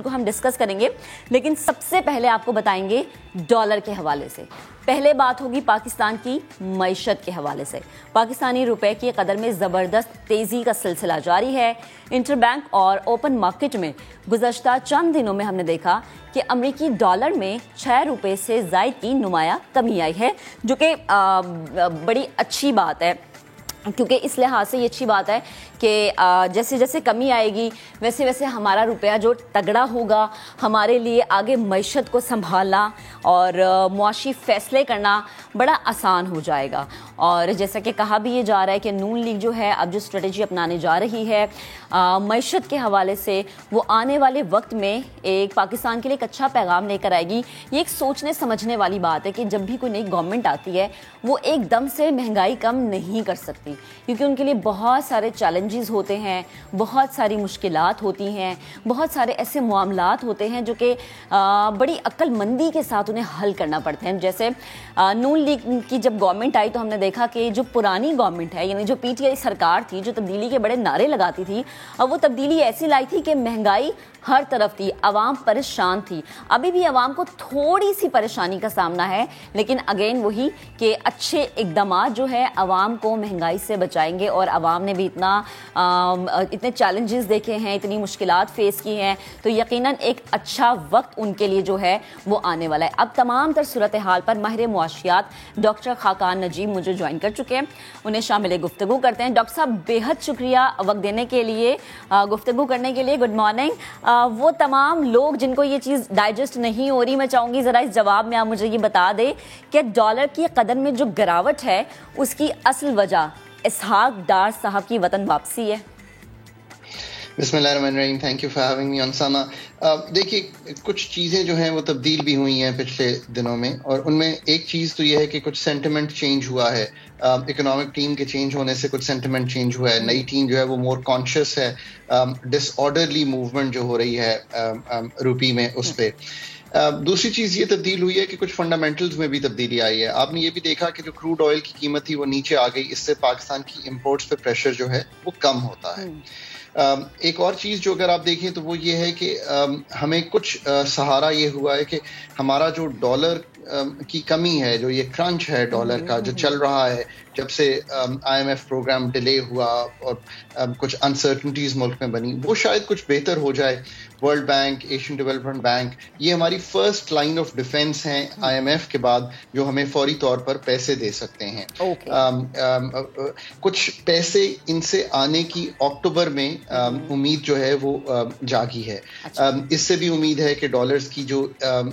جن کو ہم ڈسکس کریں گے، لیکن سب سے پہلے آپ کو بتائیں گے ڈالر کے حوالے سے. پہلے بات ہوگی پاکستان کی معیشت کے حوالے سے. پاکستانی روپے کی قدر میں زبردست تیزی کا سلسلہ جاری ہے. انٹر بینک اور اوپن مارکیٹ میں گزشتہ چند دنوں میں ہم نے دیکھا کہ امریکی ڈالر میں 6 روپے سے زائد کی نمایاں کمی آئی ہے، جو کہ بڑی اچھی بات ہے، کیونکہ اس لحاظ سے یہ اچھی بات ہے کہ جیسے جیسے کمی آئے گی ویسے ویسے ہمارا روپیہ جو تگڑا ہوگا، ہمارے لیے آگے معیشت کو سنبھالنا اور معاشی فیصلے کرنا بڑا آسان ہو جائے گا. اور جیسا کہ کہا بھی یہ جا رہا ہے کہ نون لیگ جو ہے اب جو اسٹریٹجی اپنانے جا رہی ہے معیشت کے حوالے سے، وہ آنے والے وقت میں ایک پاکستان کے لیے ایک اچھا پیغام لے کر آئے گی. یہ ایک سوچنے سمجھنے والی بات ہے کہ جب بھی کوئی نئی گورنمنٹ آتی ہے وہ ایک دم سے مہنگائی کم نہیں کر سکتی، کیونکہ ان کے لیے بہت سارے چیلنجز ہوتے ہیں، بہت ساری مشکلات ہوتی ہیں، بہت سارے ایسے معاملات ہوتے ہیں جو کہ بڑی عقل مندی کے ساتھ انہیں حل کرنا پڑتے ہیں. جیسے نون لیگ کی جب گورنمنٹ آئی تو ہم نے دیکھا کہ جو پرانی گورنمنٹ ہے، یعنی جو پی ٹی آئی سرکار تھی، جو تبدیلی کے بڑے نعرے لگاتی تھی، اور وہ تبدیلی ایسی لائی تھی کہ مہنگائی ہر طرف تھی، عوام پریشان تھی. ابھی بھی عوام کو تھوڑی سی پریشانی کا سامنا ہے، لیکن اگین وہی کہ اچھے اقدامات جو ہے عوام کو مہنگائی سے بچائیں گے. اور عوام نے بھی اتنے چیلنجز دیکھے ہیں، اتنی مشکلات فیس کی ہیں، تو یقیناً ایک اچھا وقت ان کے لیے جو ہے وہ آنے والا ہے. اب تمام تر صورتحال پر ماہر معاشیات ڈاکٹر خاقان نجیب مجھے جوائن کر چکے ہیں، انہیں شامل گفتگو کرتے ہیں. ڈاکٹر صاحب بے حد شکریہ وقت دینے کے لیے، گفتگو کرنے کے لیے. Good morning. وہ تمام لوگ جن کو یہ چیز ڈائجسٹ نہیں ہو رہی، میں چاہوں گی ذرا اس جواب میں آپ مجھے یہ بتا دیں کہ ڈالر کی قدر میں جو گراوٹ ہے اس کی اصل وجہ اسحاق ڈار صاحب کی وطن واپسی ہے. بسم اللہ الرحمن الرحیم. Thank you for having me on Samaa. دیکھیے کچھ چیزیں جو ہیں وہ تبدیل بھی ہوئی ہیں پچھلے دنوں میں، اور ان میں ایک چیز تو یہ ہے کہ کچھ سینٹیمنٹ چینج ہوا ہے. اکنامک ٹیم کے چینج ہونے سے کچھ سینٹیمنٹ چینج ہوا ہے. نئی ٹیم جو ہے وہ مور کانشیس ہے ڈس آرڈرلی موومنٹ جو ہو رہی ہے روپی میں اس پہ. دوسری چیز یہ تبدیل ہوئی ہے کہ کچھ فنڈامنٹلز میں بھی تبدیلی آئی ہے. آپ نے یہ بھی دیکھا کہ جو کروڈ آئل کی قیمت تھی وہ نیچے آ گئی، اس سے پاکستان کی امپورٹس پہ پریشر جو ہے وہ کم ہوتا ہے. ایک اور چیز جو اگر آپ دیکھیں تو وہ یہ ہے کہ ہمیں کچھ سہارا یہ ہوا ہے کہ ہمارا جو ڈالر کی کمی ہے، جو یہ کرنچ ہے ڈالر کا جو چل رہا ہے جب سے I M F programme delay ہوا اور کچھ انسرٹنٹیز ملک میں بنی، وہ شاید کچھ بہتر ہو جائے. World bank, Asian development bank, یہ ہماری فرسٹ لائن آف ڈیفینس ہیں آئی ایم ایف کے بعد، جو ہمیں فوری طور پر پیسے دے سکتے ہیں. کچھ پیسے ان سے آنے کی اکتوبر میں امید جو ہے وہ جاگی ہے. اس سے بھی امید ہے کہ ڈالرز کی جو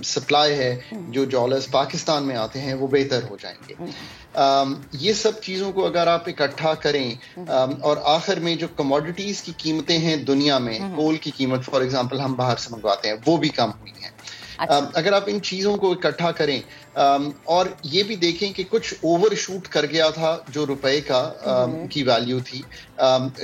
سپلائی ہے، جو ڈالرز پاکستان میں آتے ہیں وہ بہتر ہو جائیں گے. یہ سب چیزوں کو اگر آپ اکٹھا کریں اور آخر میں جو کموڈیٹیز کی قیمتیں ہیں دنیا میں، کول کی قیمت فار ایگزامپل ہم باہر سے منگواتے ہیں، وہ بھی کم ہوئی ہیں. اگر آپ ان چیزوں کو اکٹھا کریں اور یہ بھی دیکھیں کہ کچھ اوور شوٹ کر گیا تھا جو روپے کا کی ویلیو تھی،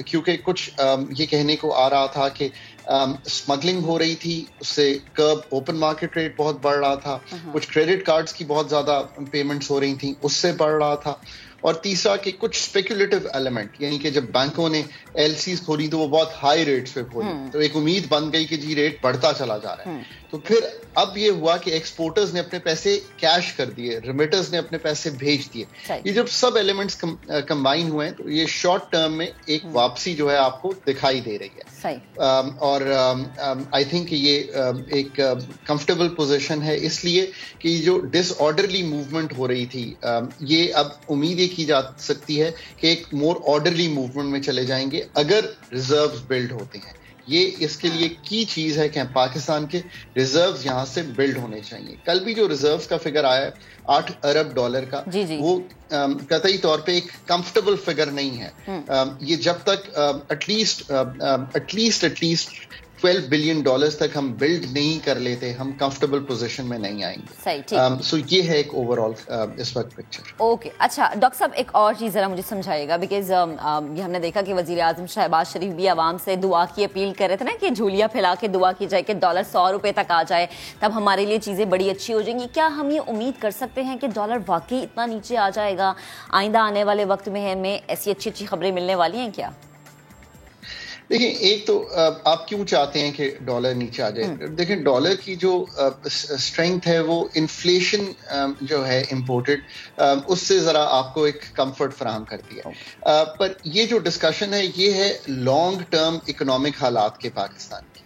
کیونکہ کچھ یہ کہنے کو آ رہا تھا کہ اسمگلنگ ہو رہی تھی، اس سے کرب اوپن مارکیٹ ریٹ بہت بڑھ رہا تھا، کچھ کریڈٹ کارڈز کی بہت زیادہ پیمنٹس ہو رہی تھیں، اس سے بڑھ رہا تھا. اور تیسرا کہ کچھ اسپیکولیٹو ایلیمنٹ، یعنی کہ جب بینکوں نے ایل سیز کھولی تو وہ بہت ہائی ریٹس پہ کھولی، تو ایک امید بن گئی کہ جی ریٹ بڑھتا چلا جا رہا ہے. تو پھر اب یہ ہوا کہ ایکسپورٹرز نے اپنے پیسے کیش کر دیے، ریمیٹرز نے اپنے پیسے بھیج دیے. یہ جب سب ایلیمنٹس کمبائن ہوئے تو یہ شارٹ ٹرم میں ایک واپسی جو ہے آپ کو دکھائی دے رہی ہے. اور آئی تھنک یہ ایک کمفرٹیبل پوزیشن ہے، اس لیے کہ جو ڈس آرڈرلی موومنٹ ہو رہی تھی، یہ اب امید یہ کی جا سکتی ہے کہ ایک مور آرڈرلی موومنٹ میں چلے جائیں گے اگر ریزروز بلڈ ہوتے ہیں. یہ اس کے لیے کی چیز ہے کہ پاکستان کے ریزروز یہاں سے بلڈ ہونے چاہیے. کل بھی جو ریزروز کا فگر آیا ہے $8 ارب کا، وہ قطعی طور پہ ایک کمفرٹیبل فگر نہیں ہے. یہ جب تک ایٹ لیسٹ $12 بلین تک ہم بلڈ نہیں کر لیتے، ہم کمفرٹیبل پوزیشن میں نہیں آئیں گے. سو یہ ہے ایک اوور آل اس وقت پکچر. اوکے، اچھا ڈاکٹر صاحب ایک اور چیز ذرا مجھے سمجھائیے گا، بیکاز یہ ہم نے دیکھا کہ وزیر اعظم شہباز شریف بھی عوام سے دعا کی اپیل کر رہے تھے نا، کہ جھولیاں پھیلا کے دعا کی جائے کہ ڈالر $100 تک آ جائے، تب ہمارے لیے چیزیں بڑی اچھی ہو جائیں گی. کیا ہم یہ امید کر سکتے ہیں کہ ڈالر واقعی اتنا نیچے آ جائے گا آئندہ آنے والے وقت میں؟ ہمیں ایسی اچھی اچھی خبریں ملنے والی ہیں کیا؟ دیکھیں ایک تو آپ کیوں چاہتے ہیں کہ ڈالر نیچے آ جائے؟ دیکھیں ڈالر کی جو اسٹرینتھ ہے وہ انفلیشن جو ہے امپورٹڈ اس سے ذرا آپ کو ایک کمفرٹ فراہم کرتی ہے. پر یہ جو ڈسکشن ہے یہ ہے لانگ ٹرم اکنامک حالات کے پاکستان کی.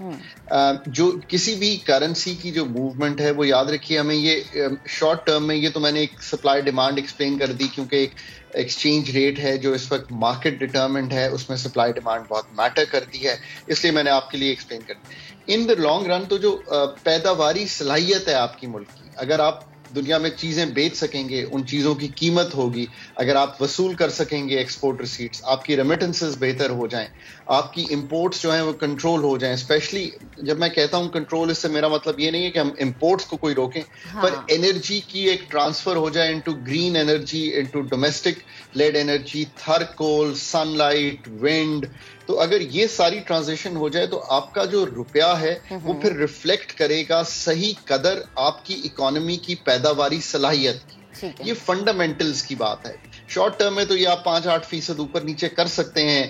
جو کسی بھی کرنسی کی جو موومنٹ ہے وہ یاد رکھیے ہمیں یہ شارٹ ٹرم میں یہ تو میں نے ایک سپلائی ڈیمانڈ ایکسپلین کر دی کیونکہ ایک ایکسچینج ریٹ ہے جو اس وقت مارکیٹ ڈٹرمنڈ ہے, اس میں سپلائی ڈیمانڈ بہت میٹر کرتی ہے, اس لیے میں نے آپ کے لیے ایکسپلین کر دی. ان دا لانگ رن تو جو پیداواری صلاحیت ہے آپ کی ملک کی, اگر آپ دنیا میں چیزیں بیچ سکیں گے, ان چیزوں کی قیمت ہوگی, اگر آپ وصول کر سکیں گے ایکسپورٹ ریسیٹس, آپ کی ریمیٹنسز بہتر ہو جائیں, آپ کی امپورٹس جو ہیں وہ کنٹرول ہو جائیں. اسپیشلی جب میں کہتا ہوں کنٹرول, اس سے میرا مطلب یہ نہیں ہے کہ ہم امپورٹس کو کوئی روکیں, پر انرجی کی ایک ٹرانسفر ہو جائے into green energy, into domestic led energy, Thar coal, sunlight, wind. تو اگر یہ ساری ٹرانزیشن ہو جائے تو آپ کا جو روپیہ ہے وہ پھر ریفلیکٹ کرے گا صحیح قدر آپ کی اکانومی کی پیداواری صلاحیت کی. یہ فنڈامنٹلز کی بات ہے. شارٹ ٹرم میں تو یہ آپ 5-8% اوپر نیچے کر سکتے ہیں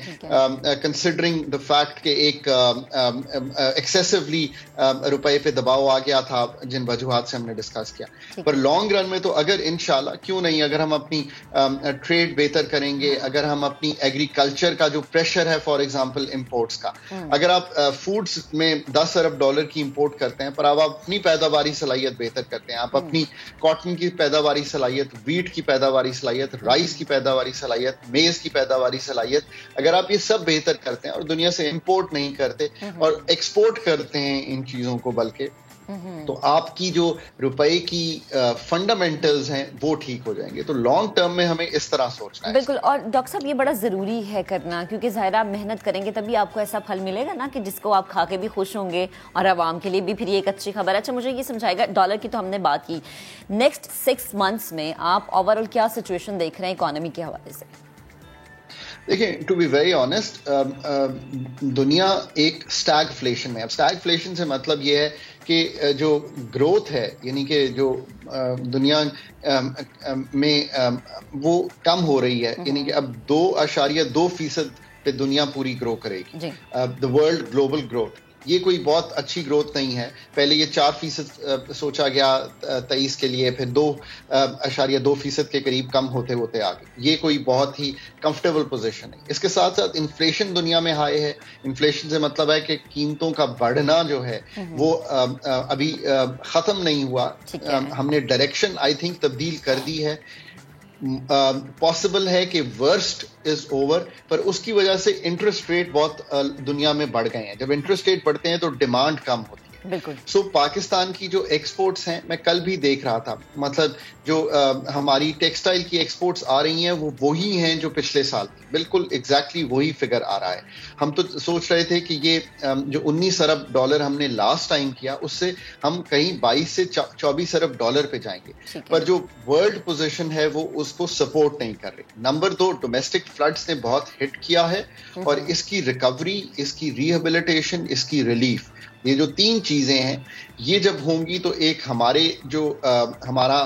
کنسیڈرنگ دا فیکٹ کہ ایک ایکسیسولی روپے پہ دباؤ آ گیا تھا جن وجوہات سے ہم نے ڈسکس کیا. پر لانگ رن میں تو اگر انشاءاللہ کیوں نہیں, اگر ہم اپنی ٹریڈ بہتر کریں گے, اگر ہم اپنی ایگریکلچر کا جو پریشر ہے فار ایگزامپل امپورٹس کا, اگر آپ فوڈس میں $10 ارب کی امپورٹ کرتے ہیں پر آپ اپنی پیداواری صلاحیت بہتر کرتے ہیں, آپ اپنی کاٹن کی پیداواری صلاحیت, ویٹ کی پیداواری صلاحیت, رائس کی پیداواری صلاحیت, میز کی پیداواری صلاحیت, اگر آپ یہ سب بہتر کرتے ہیں اور دنیا سے امپورٹ نہیں کرتے اور ایکسپورٹ کرتے ہیں ان چیزوں کو بلکہ, تو آپ کی جو روپے کی فنڈامنٹلز ہیں وہ ٹھیک ہو جائیں گے. تو لانگ ٹرم میں ہمیں اس طرح سوچنا ہے. بالکل. اور ڈاکٹر صاحب یہ بڑا ضروری ہے کرنا, کیونکہ ظاہر آپ محنت کریں گے تبھی آپ کو ایسا پھل ملے گا نا کہ جس کو آپ کھا کے بھی خوش ہوں گے اور عوام کے لیے بھی پھر یہ ایک اچھی خبر ہے. اچھا مجھے یہ سمجھائے گا, ڈالر کی تو ہم نے بات کی, نیکسٹ 6 months میں آپ اوور آل کیا سچویشن دیکھ رہے ہیں اکانومی کے حوالے سے؟ دیکھیں ٹو بی ویری آنیسٹ, دنیا ایک اسٹیگفلیشن میں. اب اسٹیگفلیشن سے مطلب یہ ہے کہ جو گروتھ ہے یعنی کہ جو دنیا میں وہ کم ہو رہی ہے, یعنی کہ اب 2.2% پہ دنیا پوری گرو کرے گی. دا ورلڈ گلوبل گروتھ یہ کوئی بہت اچھی گروتھ نہیں ہے. پہلے یہ 4% سوچا گیا 23 کے لیے, پھر 2.2% کے قریب کم ہوتے ہوتے آگے. یہ کوئی بہت ہی کمفرٹیبل پوزیشن ہے. اس کے ساتھ ساتھ انفلیشن دنیا میں ہائی ہے. انفلیشن سے مطلب ہے کہ قیمتوں کا بڑھنا جو ہے وہ ابھی ختم نہیں ہوا. ہم نے ڈائریکشن آئی تھنک تبدیل کر دی ہے. پاسبل ہے کہ ورسٹ از اوور, پر اس کی وجہ سے انٹرسٹ ریٹ بہت دنیا میں بڑھ گئے ہیں. جب انٹرسٹ ریٹ بڑھتے ہیں تو ڈیمانڈ کم ہوتی ہے. بالکل. سو پاکستان کی جو ایکسپورٹس ہیں, میں کل بھی دیکھ رہا تھا, مطلب جو ہماری ٹیکسٹائل کی ایکسپورٹس آ رہی ہیں وہ وہی ہیں جو پچھلے سال تھی. بالکل ایگزیکٹلی وہی فگر آ رہا ہے. ہم تو سوچ رہے تھے کہ یہ جو $19 ارب ہم نے لاسٹ ٹائم کیا اس سے ہم کہیں 22 سے 24 ارب پہ جائیں گے, پر جو ورلڈ پوزیشن ہے وہ اس کو سپورٹ نہیں کر رہی. نمبر 2, ڈومیسٹک فلڈز نے بہت ہٹ کیا ہے اور اس کی ریکوری, اس کی ریہیبلیٹیشن, اس کی ریلیف, یہ جو 3 چیزیں ہیں یہ جب ہوں گی تو ایک ہمارے جو ہمارا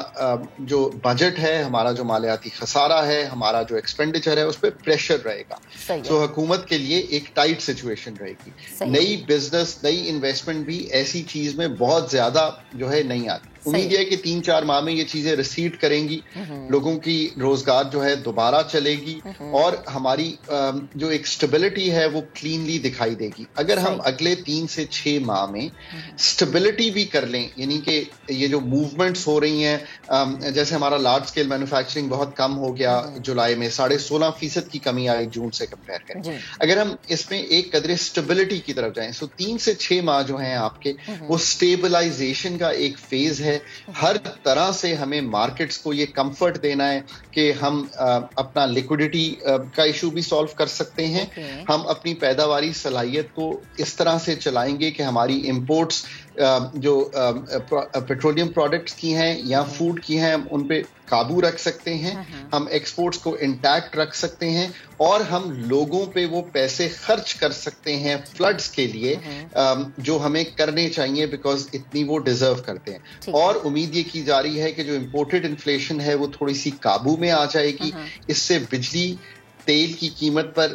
جو بجٹ ہے, ہمارا جو مالیاتی خسارہ ہے, ہمارا جو ایکسپینڈیچر ہے اس پہ پریشر رہے گا. سو حکومت کے لیے ایک ٹائٹ سچویشن رہے گی. نئی بزنس, نئی انویسٹمنٹ بھی ایسی چیز میں بہت زیادہ جو ہے نہیں آتی. امید ہے کہ 3-4 ماہ میں یہ چیزیں ریسیڈ کریں گی, لوگوں کی روزگار جو ہے دوبارہ چلے گی اور ہماری جو ایک اسٹیبلٹی ہے وہ کلینلی دکھائی دے گی. اگر ہم اگلے 3 سے 6 ماہ میں اسٹیبلٹی بھی کر لیں, یعنی کہ یہ جو موومنٹس ہو رہی ہیں, جیسے ہمارا لارج اسکیل مینوفیکچرنگ بہت کم ہو گیا جولائی میں, 16.5% کی کمی آئی جون سے کمپیئر کریں. اگر ہم اس میں ایک قدرے اسٹیبلٹی کی طرف جائیں, سو 3 سے 6 ماہ جو ہیں آپ کے وہ اسٹیبلائزیشن کا ایک فیز ہے. ہر طرح سے ہمیں مارکیٹس کو یہ کمفرٹ دینا ہے کہ ہم اپنا لیکوڈیٹی کا ایشو بھی سالو کر سکتے ہیں, ہم اپنی پیداواری صلاحیت کو اس طرح سے چلائیں گے کہ ہماری امپورٹس جو پیٹرولیم پروڈکٹس کی ہیں یا فوڈ کی ہیں ان پہ قابو رکھ سکتے ہیں, ہم ایکسپورٹس کو انٹیکٹ رکھ سکتے ہیں اور ہم لوگوں پہ وہ پیسے خرچ کر سکتے ہیں فلڈز کے لیے جو ہمیں کرنے چاہیے, بیکاز اتنی وہ ڈیزرو کرتے ہیں. اور امید یہ کی جا رہی ہے کہ جو امپورٹڈ انفلیشن ہے وہ تھوڑی سی قابو میں آ جائے گی. اس سے بجلی, تیل کی قیمت پر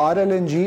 RLNG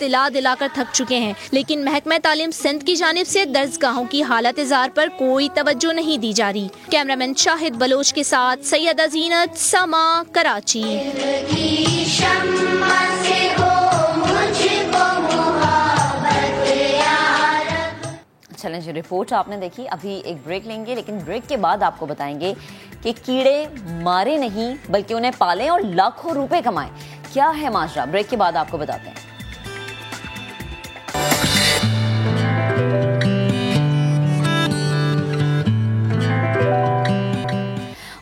دلا دلا کر تھک چکے ہیں، لیکن محکمہ تعلیم سندھ کی جانب سے درسگاہوں کی حالت زار پر کوئی توجہ نہیں دی جا رہی۔ کیمرامین شاہد بلوچ کے ساتھ سیدہ زینت، سما، کراچی۔ چلیں جی، رپورٹ آپ نے دیکھی، ابھی ایک بریک لیں گے، لیکن بریک کے بعد آپ کو بتائیں گے کہ کیڑے مارے نہیں بلکہ انہیں پالیں اور لاکھوں روپے کمائیں، کیا ہے ماجرا؟ بریک کے بعد آپ کو بتاتے ہیں۔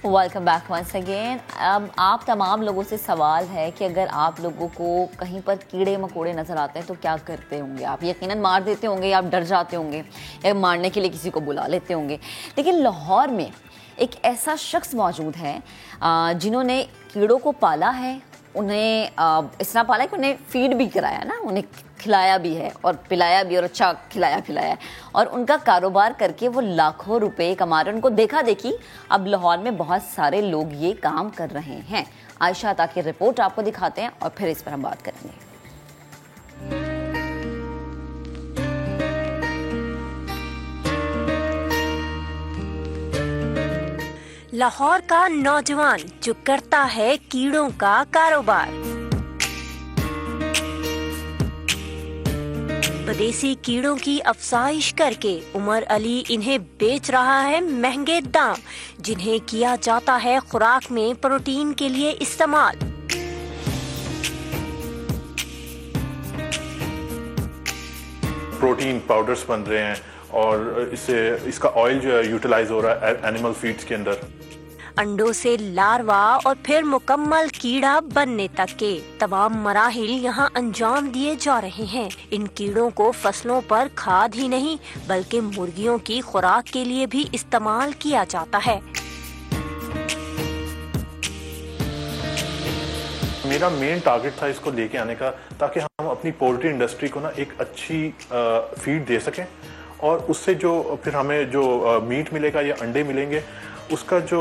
Welcome back once again. اب آپ تمام لوگوں سے سوال ہے کہ اگر آپ لوگوں کو کہیں پر کیڑے مکوڑے نظر آتے ہیں تو کیا کرتے ہوں گے؟ آپ یقیناً مار دیتے ہوں گے، یا آپ ڈر جاتے ہوں گے، یا مارنے کے لیے کسی کو بلا لیتے ہوں گے۔ لیکن لاہور میں ایک ایسا شخص موجود ہے جنہوں نے کیڑوں کو پالا ہے، انہیں اس طرح پالا ہے کہ انہیں فیڈ بھی کرایا نا، انہیں کھلایا بھی ہے اور پلایا بھی، اور اچھا کھلایا پلایا ہے، اور ان کا کاروبار کر کے وہ لاکھوں روپے کما رہے ہیں۔ ان کو دیکھا دیکھی اب لاہور میں بہت سارے لوگ یہ کام کر رہے ہیں۔ عائشہ عطا کی رپورٹ آپ کو دکھاتے ہیں اور پھر اس پر ہم بات کریں گے۔ لاہور کا نوجوان جو کرتا ہے کیڑوں کا کاروبار، بدیسی کیڑوں کی افزائش کر کے عمر علی انہیں بیچ رہا ہے مہنگے دام، جنہیں کیا جاتا ہے خوراک میں پروٹین کے لیے استعمال۔ پروٹین پاؤڈرز بن رہے ہیں اور اس کا آئل جو ہے یوٹیلائز ہو رہا ہے اینیمل فیڈز کے اندر۔ انڈوں سے لاروا اور پھر مکمل کیڑا بننے تک کے تمام مراحل یہاں انجام دیے جا رہے ہیں۔ ان کیڑوں کو فصلوں پر کھاد ہی نہیں بلکہ مرغیوں کی خوراک کے لیے بھی استعمال کیا جاتا ہے۔ میرا مین ٹارگٹ تھا اس کو لے کے آنے کا، تاکہ ہم اپنی پولٹری انڈسٹری کو نا ایک اچھی فیڈ دے سکیں، اور اس سے جو پھر ہمیں جو میٹ ملے گا یا انڈے ملیں گے، اس کا جو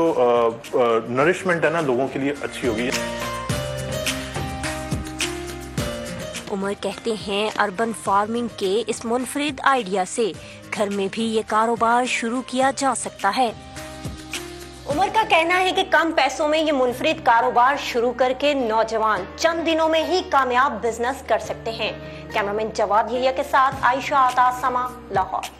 نرشمنٹ ہے نا لوگوں کے لیے اچھی ہوگی۔ عمر کہتے ہیں اربن فارمنگ کے اس منفرد آئیڈیا سے گھر میں بھی یہ کاروبار شروع کیا جا سکتا ہے۔ عمر کا کہنا ہے کہ کم پیسوں میں یہ منفرد کاروبار شروع کر کے نوجوان چند دنوں میں ہی کامیاب بزنس کر سکتے ہیں۔ کیمرامین جواد یحییٰ کے ساتھ عائشہ عطا، سما، لاہور۔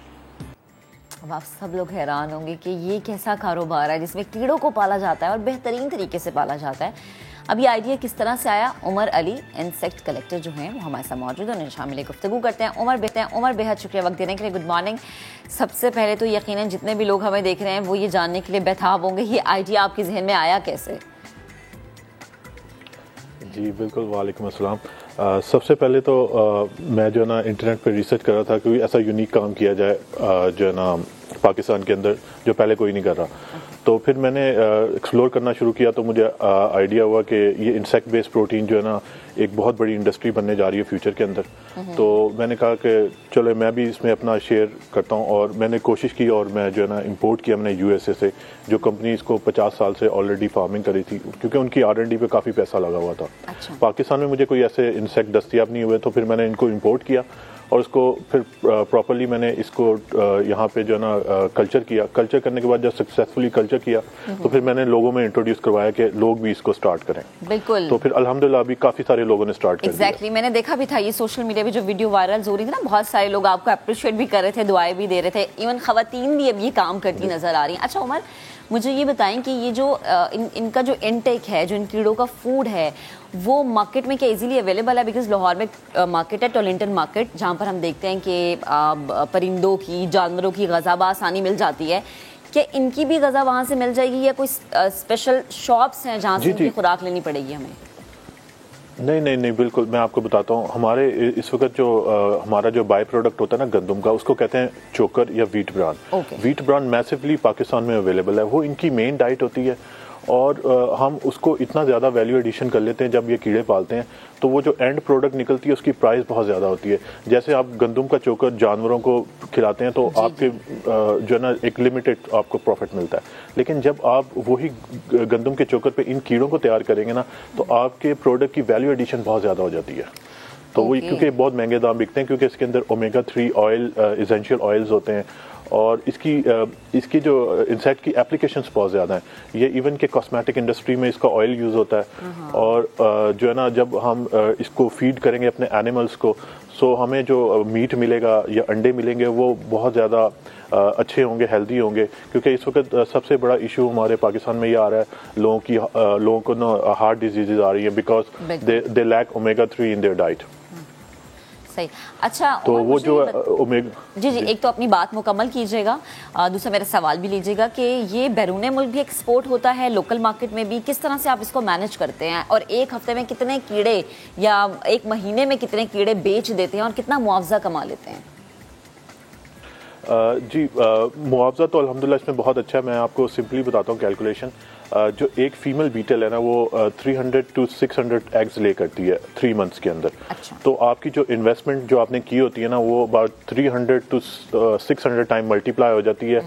اب آپ سب لوگ حیران ہوں گے کہ یہ کیسا کاروبار ہے جس میں کیڑوں کو پالا جاتا ہے اور بہترین طریقے سے پالا جاتا ہے۔ اب یہ آئیڈیا کس طرح سے آیا؟ عمر علی انسیکٹ کلیکٹر جو ہیں وہ ہمارے ساتھ موجود ہیں، انہیں شامل گفتگو کرتے ہیں۔ عمر بہت شکریہ وقت دینے کے لیے، گڈ مارننگ۔ سب سے پہلے تو یقیناً جتنے بھی لوگ ہمیں دیکھ رہے ہیں وہ یہ جاننے کے لیے بےتاب ہوں گے یہ آئیڈیا آپ کے ذہن میں آیا کیسے؟ جی بالکل، وعلیکم السلام۔ سب سے پہلے تو میں جو ہے نا انٹرنیٹ پہ ریسرچ کر رہا تھا کہ ایسا یونیک کام کیا جائے جو ہے نا پاکستان کے اندر جو پہلے کوئی نہیں کر رہا، تو پھر میں نے ایکسپلور کرنا شروع کیا، تو مجھے آئیڈیا ہوا کہ یہ انسیکٹ بیس پروٹین جو ہے نا ایک بہت بڑی انڈسٹری بننے جا رہی ہے فیوچر کے اندر۔ تو میں نے کہا کہ چلو میں بھی اس میں اپنا شیئر کرتا ہوں، اور میں نے کوشش کی اور میں جو ہے نا امپورٹ کیا میں نے یو ایس اے سے، جو کمپنی اس کو 50 سال سے آلریڈی فارمنگ کری تھی، کیونکہ ان کی R&D پہ کافی پیسہ لگا ہوا تھا۔ پاکستان میں مجھے کوئی ایسے انسیکٹ دستیاب نہیں ہوئے، تو پھر میں نے ان کو امپورٹ کیا اور اس کو پھر پراپرلی میں نے اس کو یہاں پہ جو ہے نا کلچر کیا۔ کلچر کرنے کے بعد جب سکسیسفلی کلچر کیا تو پھر میں نے لوگوں میں انٹروڈیوس کروایا کہ لوگ بھی اس کو سٹارٹ کریں۔ بالکل، تو پھر الحمدللہ ابھی کافی سارے لوگوں نے سٹارٹ کر دیا۔ ایگزیکٹلی، میں نے دیکھا بھی تھا یہ سوشل میڈیا پہ جو ویڈیو وائرل ہو رہی تھی نا، بہت سارے لوگ آپ کو اپریشیٹ بھی کر رہے تھے، دعائیں بھی دے رہے تھے، ایون خواتین بھی اب یہ کام کرتی نظر آ رہی ہیں۔ اچھا عمر، مجھے یہ بتائیں کہ یہ جو ان کا جو انٹیک ہے، جو ان کیڑوں کا فوڈ ہے، وہ مارکیٹ میں کیا ایزیلی اویلیبل ہے؟ بیکاز لاہور میں مارکیٹ ہے ٹولنٹن مارکیٹ، جہاں پر ہم دیکھتے ہیں کہ پرندوں کی، جانوروں کی غذا بآسانی مل جاتی ہے۔ کیا ان کی بھی غذا وہاں سے مل جائے گی، یا کوئی اسپیشل شاپس ہیں جہاں سے ان کی خوراک لینی پڑے گی ہمیں؟ نہیں بالکل، میں آپ کو بتاتا ہوں۔ ہمارے اس وقت جو ہمارا جو بائی پروڈکٹ ہوتا ہے نا گندم کا، اس کو کہتے ہیں چوکر یا ویٹ بران۔ ویٹ بران میسیولی پاکستان میں اویلیبل ہے، وہ ان کی مین ڈائٹ ہوتی ہے، اور ہم اس کو اتنا زیادہ ویلیو ایڈیشن کر لیتے ہیں جب یہ کیڑے پالتے ہیں تو وہ جو اینڈ پروڈکٹ نکلتی ہے اس کی پرائز بہت زیادہ ہوتی ہے. جیسے آپ گندم کا چوکر جانوروں کو کھلاتے ہیں تو آپ کے جو ہے نا ایک لمیٹڈ آپ کو پروفٹ ملتا ہے, لیکن جب آپ وہی گندم کے چوکر پہ ان کیڑوں کو تیار کریں گے نا تو آپ کے پروڈکٹ کی ویلیو ایڈیشن بہت زیادہ ہو جاتی ہے. تو وہ کیونکہ بہت مہنگے دام بکتے ہیں کیونکہ اس کے اندر اومیگا 3 آئل ایسینشیل آئلز ہوتے ہیں اور اس کی جو انسیکٹ کی اپلیکیشنز بہت زیادہ ہیں. یہ ایون کہ کاسمیٹک انڈسٹری میں اس کا آئل یوز ہوتا ہے اور جو ہے نا جب ہم اس کو فیڈ کریں گے اپنے اینیملز کو سو ہمیں جو میٹ ملے گا یا انڈے ملیں گے وہ بہت زیادہ اچھے ہوں گے, ہیلدی ہوں گے. کیونکہ اس وقت سب سے بڑا ایشو ہمارے پاکستان میں یہ آ رہا ہے لوگوں کو نا ہارٹ ڈیزیزز آ رہی ہیں because they lack omega 3 in their diet. صحیح. اچھا تو وہ جو جی ایک تو اپنی بات مکمل کیجیے گا, دوسرا میرا سوال بھی لیجیے گا کہ یہ بیرون ملک بھی ایکسپورٹ ہوتا ہے, لوکل مارکیٹ میں بھی, کس طرح سے آپ اس کو مینیج کرتے ہیں اور ایک ہفتے میں کتنے کیڑے یا ایک مہینے میں کتنے کیڑے بیچ دیتے ہیں اور کتنا معاوضہ کما لیتے ہیں؟ جی معاوضہ تو الحمدللہ اس میں بہت اچھا ہے. میں آپ کو سمپلی بتاتا ہوں کیلکولیشن. جو ایک فیمل بیٹل ہے نا وہ 300 to 600 ایگز لے کرتی ہے 3 months کے اندر. تو آپ کی جو انویسٹمنٹ جو آپ نے کی ہوتی ہے نا وہ about 300 to 600 ٹائم ملٹیپلائی ہو جاتی ہے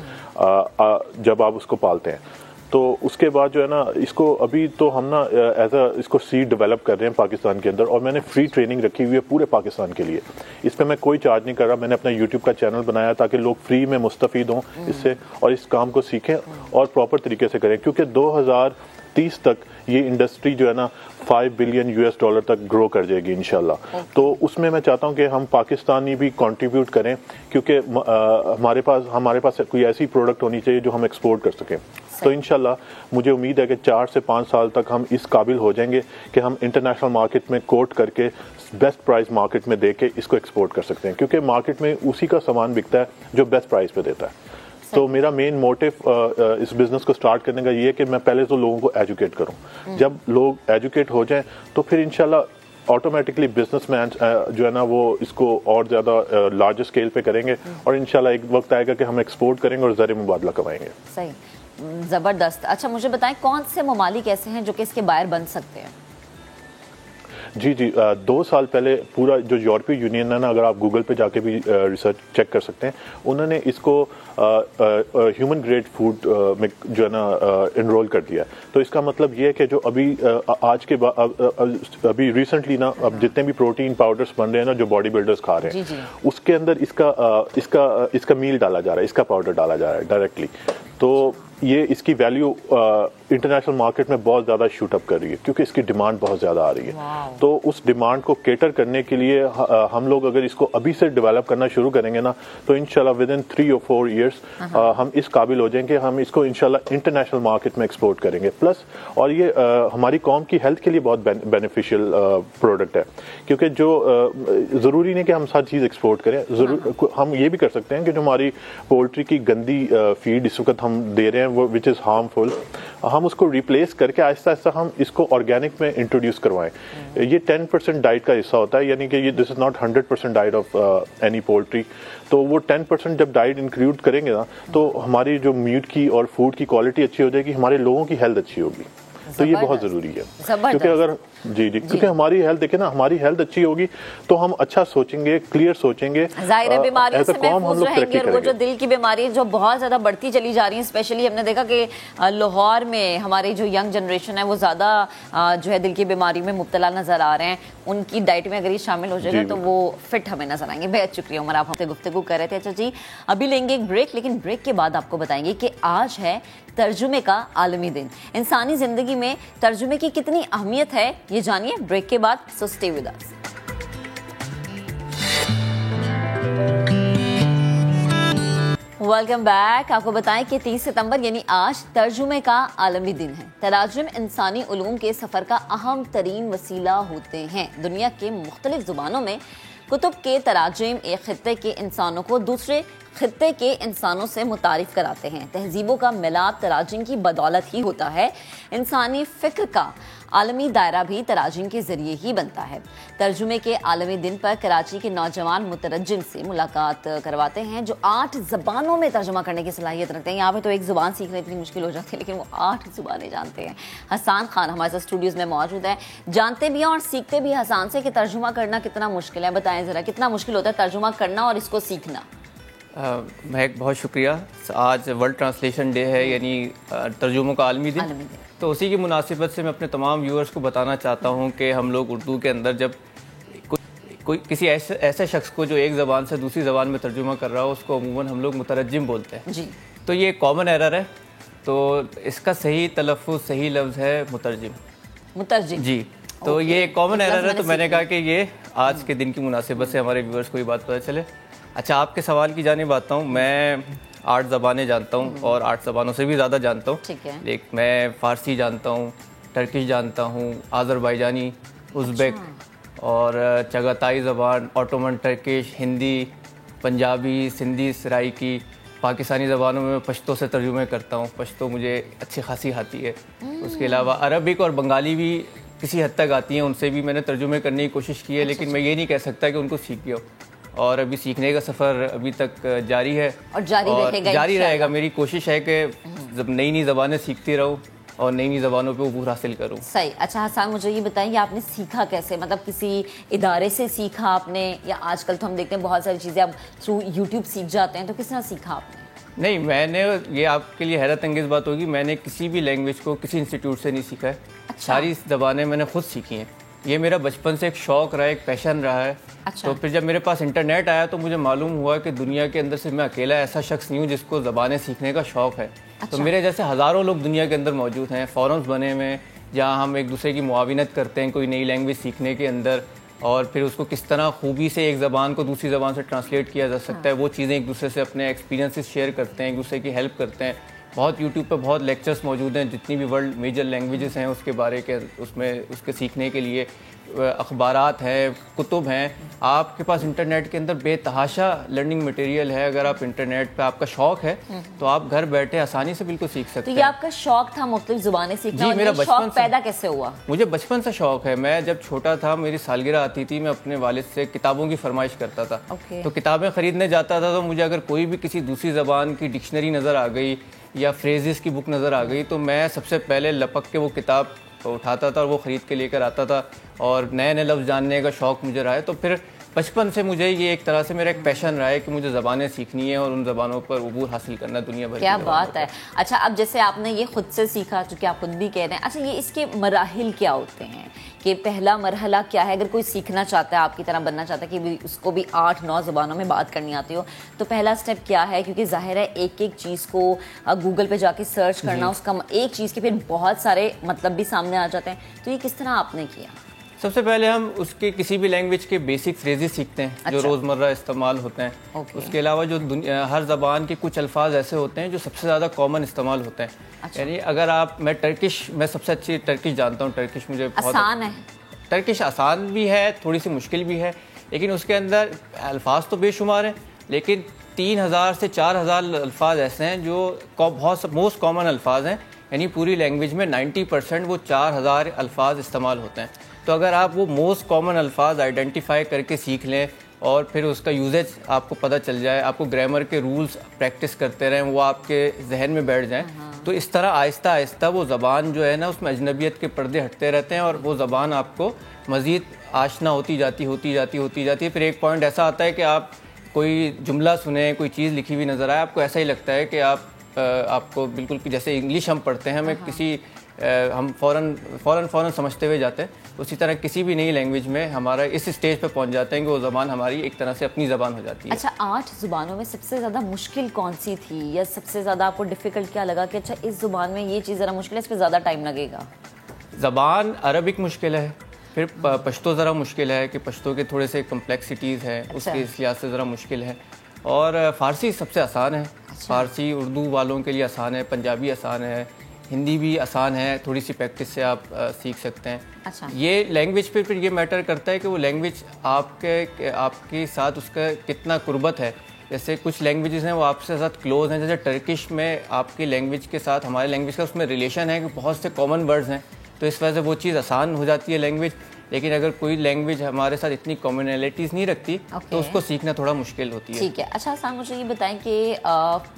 جب آپ اس کو پالتے ہیں. تو اس کے بعد جو ہے نا اس کو ابھی تو ہم نا ایز اے اس کو سیڈ ڈیولپ کر رہے ہیں پاکستان کے اندر اور میں نے فری ٹریننگ رکھی ہوئی ہے پورے پاکستان کے لیے. اس پہ میں کوئی چارج نہیں کر رہا. میں نے اپنا یوٹیوب کا چینل بنایا تاکہ لوگ فری میں مستفید ہوں اس سے اور اس کام کو سیکھیں اور پراپر طریقے سے کریں کیونکہ 2030 تک یہ انڈسٹری جو ہے نا $5 billion تک گرو کر جائے گی انشاءاللہ. تو اس میں چاہتا ہوں کہ ہم پاکستانی بھی کنٹریبیوٹ کریں کیونکہ ہمارے پاس کوئی ایسی پروڈکٹ ہونی چاہیے جو ہم ایکسپورٹ کر سکیں. تو انشاءاللہ مجھے امید ہے کہ 4 سے 5 سال تک ہم اس قابل ہو جائیں گے کہ ہم انٹرنیشنل مارکیٹ میں کوٹ کر کے بیسٹ پرائز مارکیٹ میں دے کے اس کو ایکسپورٹ کر سکتے ہیں کیونکہ مارکیٹ میں اسی کا سامان بکتا ہے جو بیسٹ پرائز پہ دیتا ہے. تو میرا مین موٹیو اس بزنس کو سٹارٹ کرنے کا یہ ہے کہ میں پہلے تو لوگوں کو ایجوکیٹ کروں. جب لوگ ایجوکیٹ ہو جائیں تو پھر انشاءاللہ آٹومیٹکلی بزنس مین جو ہے نا وہ اس کو اور زیادہ لارج اسکیل پہ کریں گے اور انشاءاللہ ایک وقت آئے گا کہ ہم ایکسپورٹ کریں گے اور زر مبادلہ کمائیں گے. صحیح, زبردست. اچھا مجھے بتائیں کون سے ممالک ایسے ہیں جو کہ اس کے بائر بن سکتے ہیں؟ جی 2 سال پہلے پورا جو یورپی یونین ہے نا اگر آپ گوگل پہ جا کے بھی ریسرچ چیک کر سکتے ہیں انہوں نے اس کو ہیومن گریڈ فوڈ میں جو ہے نا انرول کر دیا. تو اس کا مطلب یہ ہے کہ جو ابھی ریسنٹلی نا اب جتنے بھی پروٹین پاؤڈرز بن رہے ہیں نا جو باڈی بلڈرز کھا رہے ہیں اس کے اندر اس کا میل ڈالا جا رہا ہے, اس کا پاؤڈر ڈالا جا رہا ہے ڈائریکٹلی. تو یہ اس کی ویلیو انٹرنیشنل مارکیٹ میں بہت زیادہ شوٹ اپ کر رہی ہے کیونکہ اس کی ڈیمانڈ بہت زیادہ آ رہی ہے. تو اس ڈیمانڈ کو کیٹر کرنے کے لیے ہم لوگ اگر اس کو ابھی سے ڈیولپ کرنا شروع کریں گے نا تو انشاءاللہ ود ان 3 or 4 years ہم اس قابل ہو جائیں کہ ہم اس کو انشاءاللہ انٹرنیشنل مارکیٹ میں ایکسپورٹ کریں گے. پلس اور یہ ہماری قوم کی ہیلتھ کے لیے بہت بینیفیشیل پروڈکٹ ہے کیونکہ جو ضروری نہیں کہ ہم ہر چیز ایکسپورٹ کریں. ہم یہ بھی کر سکتے ہیں کہ جو ہماری پولٹری کی گندی فیڈ اس وقت ہم دے رہے ہیں وچ از ہارمفل ہم اس کو ریپلیس کر کے آہستہ آہستہ ہم اس کو آرگینک میں انٹروڈیوس کروائیں. یہ 10% ڈائٹ کا حصہ ہوتا ہے یعنی کہ یہ this is not 100% diet of any poultry. تو وہ 10% جب ڈائٹ انکلوڈ کریں گے نا تو ہماری جو میٹ کی اور فوڈ کی کوالٹی اچھی ہو جائے گی, ہمارے لوگوں کی ہیلتھ اچھی ہوگی. تو یہ بہت ضروری ہے کیونکہ اگر کیونکہ ہماری ہیلتھ دیکھیں نا ہماری ہیلتھ اچھی ہوگی تو ہم اچھا سوچیں گے, کلیئر سوچیں گے, ظاہر ہے بیماریوں سے محفوظ رہیں گے. اور وہ جو دل کی بیماری جو بہت زیادہ بڑھتی چلی جا رہی ہیں اسپیشلی ہم نے دیکھا کہ لاہور میں ہماری جو ینگ جنریشن ہے وہ زیادہ جو ہے دل کی بیماری میں مبتلا نظر آ رہے ہیں. ان کی ڈائٹ میں اگر یہ شامل ہو جائے گا تو وہ فٹ ہمیں نظر آئیں گے. بہت شکریہ عمر, آپ ہم سے گفتگو کر رہے تھے. اچھا جی ابھی لیں گے ایک بریک, لیکن بریک کے بعد آپ کو بتائیں گے کہ آج ہے ترجمے کا عالمی دن. انسانی زندگی میں ترجمے کی کتنی اہمیت ہے یہ جانیے بریک کے بعد. So stay with us. Welcome back. آپ کو بتائیں کہ 30 ستمبر یعنی آج ترجمے کا عالمی دن ہے. تراجم انسانی علوم کے سفر کا اہم ترین وسیلہ ہوتے ہیں. دنیا کے مختلف زبانوں میں کتب کے تراجم ایک خطے کے انسانوں کو دوسرے خطے کے انسانوں سے متعارف کراتے ہیں۔ تہذیبوں کا ملاپ تراجم کی بدولت ہی ہوتا ہے۔ انسانی فکر کا عالمی دائرہ بھی تراجم کے ذریعے ہی بنتا ہے۔ ترجمے کے عالمی دن پر کراچی کے نوجوان مترجم سے ملاقات کرواتے ہیں جو 8 زبانوں میں ترجمہ کرنے کی صلاحیت رکھتے ہیں۔ یہاں پہ تو ایک زبان سیکھنا اتنی مشکل ہو جاتی ہے، لیکن وہ 8 زبانیں جانتے ہیں۔ حسان خان ہمارے ساتھ اسٹوڈیوز میں موجود ہیں، جانتے بھی ہیں اور سیکھتے بھی حسان سے کہ ترجمہ کرنا کتنا مشکل ہے۔ بتائیں ذرا کتنا مشکل ہوتا ہے ترجمہ کرنا اور اس کو سیکھنا؟ مہک بہت شکریہ۔ آج ورلڈ ٹرانسلیشن ڈے ہے، یعنی ترجموں کا عالمی دن، تو اسی کی مناسبت سے میں اپنے تمام ویورز کو بتانا چاہتا ہوں کہ ہم لوگ اردو کے اندر جب کوئی کسی ایسے شخص کو جو ایک زبان سے دوسری زبان میں ترجمہ کر رہا ہو، اس کو عموماً ہم لوگ مترجم بولتے ہیں جی۔ تو یہ کامن ایرر ہے، تو اس کا صحیح تلفظ صحیح لفظ ہے مترجم جی۔ تو یہ ایک کامن ایرر ہے، تو میں نے کہا کہ یہ آج کے دن کی مناسبت سے ہمارے ویورز کو یہ بات پتہ چلے۔ اچھا، آپ کے سوال کی جانب آتا ہوں۔ میں 8 زبانیں جانتا ہوں اور 8 زبانوں سے بھی زیادہ جانتا ہوں۔ لیکن میں فارسی جانتا ہوں، ٹرکش جانتا ہوں، آذربائیجانی، ازبیک اور چغاتائی زبان، اوٹومن ٹرکش، ہندی، پنجابی، سندھی سرائیکی۔ پاکستانی زبانوں میں پشتو سے ترجمے کرتا ہوں، پشتو مجھے اچھی خاصی آتی ہے۔ اس کے علاوہ عربک اور بنگالی بھی کسی حد تک آتی ہیں، ان سے بھی میں نے ترجمے کرنے کی کوشش کی ہے، لیکن میں یہ نہیں کہہ سکتا کہ ان کو سیکھ گیا ہوں، اور ابھی سیکھنے کا سفر ابھی تک جاری ہے اور جاری رہے گا۔ میری کوشش ہے کہ نئی نئی زبانیں سیکھتی رہوں اور نئی نئی زبانوں پہ عبور حاصل کروں۔ صحیح۔ اچھا حسان، مجھے یہ بتائیں کہ آپ نے سیکھا کیسے؟ مطلب کسی ادارے سے سیکھا آپ نے، یا آج کل تو ہم دیکھتے ہیں بہت ساری چیزیں اب تھرو یوٹیوب سیکھ جاتے ہیں، تو کس طرح سیکھا آپ نے؟ نہیں، میں نے، یہ آپ کے لیے حیرت انگیز بات ہوگی، میں نے کسی بھی لینگویج کو کسی انسٹیٹیوٹ سے نہیں سیکھا ہے۔ ساری زبانیں میں نے خود سیکھی ہیں۔ یہ میرا بچپن سے ایک شوق رہا ہے، ایک پیشن رہا ہے۔ تو پھر جب میرے پاس انٹرنیٹ آیا تو مجھے معلوم ہوا کہ دنیا کے اندر صرف میں اکیلا ایسا شخص نہیں ہوں جس کو زبانیں سیکھنے کا شوق ہے۔ تو میرے جیسے ہزاروں لوگ دنیا کے اندر موجود ہیں، فورمز بنے ہوئے ہیں جہاں ہم ایک دوسرے کی معاونت کرتے ہیں کوئی نئی لینگویج سیکھنے کے اندر، اور پھر اس کو کس طرح خوبی سے ایک زبان کو دوسری زبان سے ٹرانسلیٹ کیا جا سکتا ہے، وہ چیزیں ایک دوسرے سے اپنے ایکسپیرینسز شیئر کرتے ہیں، ایک دوسرے کی ہیلپ کرتے ہیں۔ بہت یوٹیوب پہ بہت لیکچرز موجود ہیں، جتنی بھی ورلڈ میجر لینگویجز ہیں اس کے بارے کے، اس میں اس کے سیکھنے کے لیے اخبارات ہیں، کتب ہیں۔ آپ کے پاس انٹرنیٹ کے اندر بے تحاشا لرننگ مٹیریل ہے۔ اگر آپ انٹرنیٹ پہ آپ کا شوق ہے تو آپ گھر بیٹھے آسانی سے بالکل سیکھ سکتے ہیں۔ تو یہ آپ کا شوق تھا مختلف زبانیں سیکھنا؟ جی، میرا بچپن سے پیدا کیسے ہوا؟ مجھے بچپن سے شوق ہے۔ میں جب چھوٹا تھا، میری سالگرہ آتی تھی، میں اپنے والد سے کتابوں کی فرمائش کرتا تھا، تو کتابیں خریدنے جاتا تھا، تو مجھے اگر کوئی بھی کسی دوسری زبان کی ڈکشنری نظر آ گئی یا فریزز کی بک نظر آ گئی تو میں سب سے پہلے لپک کے وہ کتاب اٹھاتا تھا اور وہ خرید کے لے کر آتا تھا، اور نئے نئے لفظ جاننے کا شوق مجھے رہا ہے۔ تو پھر بچپن سے مجھے یہ ایک طرح سے میرا ایک پیشن رہا ہے کہ مجھے زبانیں سیکھنی ہے اور ان زبانوں پر عبور حاصل کرنا دنیا بھر کی۔ کیا بات ہے۔ اچھا، اب جیسے آپ نے یہ خود سے سیکھا، چونکہ آپ خود بھی کہہ رہے ہیں، اچھا یہ اس کے مراحل کیا ہوتے ہیں کہ پہلا مرحلہ کیا ہے؟ اگر کوئی سیکھنا چاہتا ہے، آپ کی طرح بننا چاہتا ہے کہ اس کو بھی 8-9 زبانوں میں بات کرنی آتی ہو، تو پہلا سٹیپ کیا ہے؟ کیونکہ ظاہر ہے ایک ایک چیز کو گوگل پہ جا کے سرچ کرنا، اس کا ایک چیز کے پھر بہت سارے مطلب بھی سامنے آ جاتے ہیں، تو یہ کس طرح آپ نے کیا؟ سب سے پہلے ہم اس کے کسی بھی لینگویج کے بیسک فریزز سیکھتے ہیں جو روزمرہ استعمال ہوتے ہیں۔ اس کے علاوہ جو ہر زبان کے کچھ الفاظ ایسے ہوتے ہیں جو سب سے زیادہ کامن استعمال ہوتے ہیں۔ یعنی اگر آپ، میں سب سے اچھی ٹرکش جانتا ہوں، ٹرکش مجھے بہت آسان ہے۔ ٹرکش آسان بھی ہے، تھوڑی سی مشکل بھی ہے، لیکن اس کے اندر الفاظ تو بے شمار ہیں، لیکن 3000 سے 4000 الفاظ ایسے ہیں جو بہت موسٹ کامن الفاظ ہیں، یعنی پوری لینگویج میں 90% وہ 4000 الفاظ استعمال ہوتے ہیں۔ تو اگر آپ وہ موسٹ کامن الفاظ آئیڈینٹیفائی کر کے سیکھ لیں اور پھر اس کا یوزیج آپ کو پتہ چل جائے، آپ کو گرامر کے رولز پریکٹس کرتے رہیں، وہ آپ کے ذہن میں بیٹھ جائیں، تو اس طرح آہستہ آہستہ وہ زبان جو ہے نا، اس میں اجنبیت کے پردے ہٹتے رہتے ہیں اور وہ زبان آپ کو مزید آشنا ہوتی جاتی ہے۔ پھر ایک پوائنٹ ایسا آتا ہے کہ آپ کوئی جملہ سنیں، کوئی چیز لکھی ہوئی نظر آئے، آپ کو ایسا ہی لگتا ہے کہ آپ کو بالکل جیسے انگلش ہم پڑھتے ہیں، ہم فوراً سمجھتے ہوئے جاتے ہیں، اسی طرح کسی بھی نئی لینگویج میں ہمارا اس اسٹیج پہ پہنچ جاتے ہیں کہ وہ زبان ہماری ایک طرح سے اپنی زبان ہو جاتی ہے۔ اچھا، 8 زبانوں میں سب سے زیادہ مشکل کون سی تھی، یا سب سے زیادہ آپ کو ڈیفیکلٹ کیا لگا کہ اچھا اس زبان میں یہ چیز ذرا مشکل ہے، اس پہ زیادہ ٹائم لگے گا؟ زبان عربک مشکل ہے، پھر پشتو ذرا مشکل ہے کہ پشتو کے تھوڑے سے کمپلیکسٹیز ہیں، اس کے لحاظ سے ذرا مشکل ہے، اور فارسی سب سے آسان ہے۔ فارسی اردو والوں کے لیے آسان ہے، پنجابی آسان ہے، ہندی بھی آسان ہے، تھوڑی سی پریکٹس سے آپ سیکھ سکتے ہیں۔ یہ لینگویج پھر یہ میٹر کرتا ہے کہ وہ لینگویج آپ کے ساتھ اس کا کتنا قربت ہے۔ جیسے کچھ لینگویجز ہیں وہ آپ سے ساتھ کلوز ہیں, جیسے ٹرکش میں آپ کی لینگویج کے ساتھ ہمارے لینگویج کا اس میں ریلیشن ہے کہ بہت سے کامن ورڈز ہیں, تو اس وجہ سے وہ چیز آسان ہو جاتی ہے لینگویج. لیکن اگر کوئی لینگویج ہمارے ساتھ اتنی کامنالٹیز نہیں رکھتی تو اس کو سیکھنا تھوڑا مشکل ہوتی ہے. ٹھیک ہے. اچھا حسان, مجھے یہ بتائیں کہ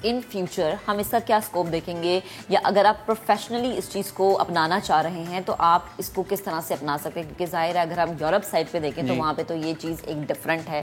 ان فیوچر ہم اس کا کیا اسکوپ دیکھیں گے, یا اگر آپ پروفیشنلی اس چیز کو اپنانا چاہ رہے ہیں تو آپ اس کو کس طرح سے اپنا سکتے ہیں؟ کیونکہ ظاہر ہے اگر ہم یورپ سائڈ پہ دیکھیں تو وہاں پہ تو یہ چیز ایک ڈفرینٹ ہے.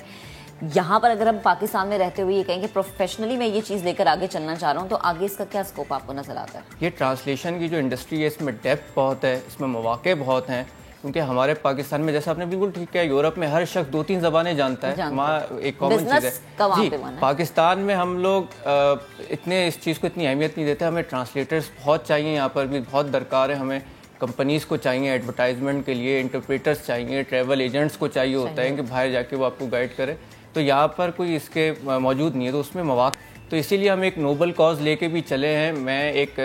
یہاں پر اگر ہم پاکستان میں رہتے ہوئے یہ کہیں کہ پروفیشنلی میں یہ چیز لے کر آگے چلنا چاہ رہا ہوں, تو آگے اس کا کیا اسکوپ آپ کو نظر آتا ہے؟ یہ ٹرانسلیشن کی جو انڈسٹری ہے اس میں ڈیپتھ بہت ہے, اس میں مواقع بہت ہیں, کیونکہ ہمارے پاکستان میں جیسا آپ نے بالکل ٹھیک کہا, یورپ میں ہر شخص 2-3 زبانیں جانتا ہے, وہاں ایک کامن چیز ہے. جی, پاکستان میں ہم لوگ اتنے اس چیز کو اتنی اہمیت نہیں دیتے. ہمیں ٹرانسلیٹرز بہت چاہیے, یہاں پر بھی بہت درکار ہے. ہمیں کمپنیز کو چاہیے ایڈورٹائزمنٹ کے لیے, انٹرپریٹرز چاہیے, ٹریول ایجنٹس کو چاہیے ہوتا ہے کہ باہر جا کے وہ آپ کو گائیڈ کرے. تو یہاں پر کوئی اس کے موجود نہیں ہے, تو اس میں مواقع, تو اسی لیے ہم ایک نوبل کاز لے کے بھی چلے ہیں. میں ایک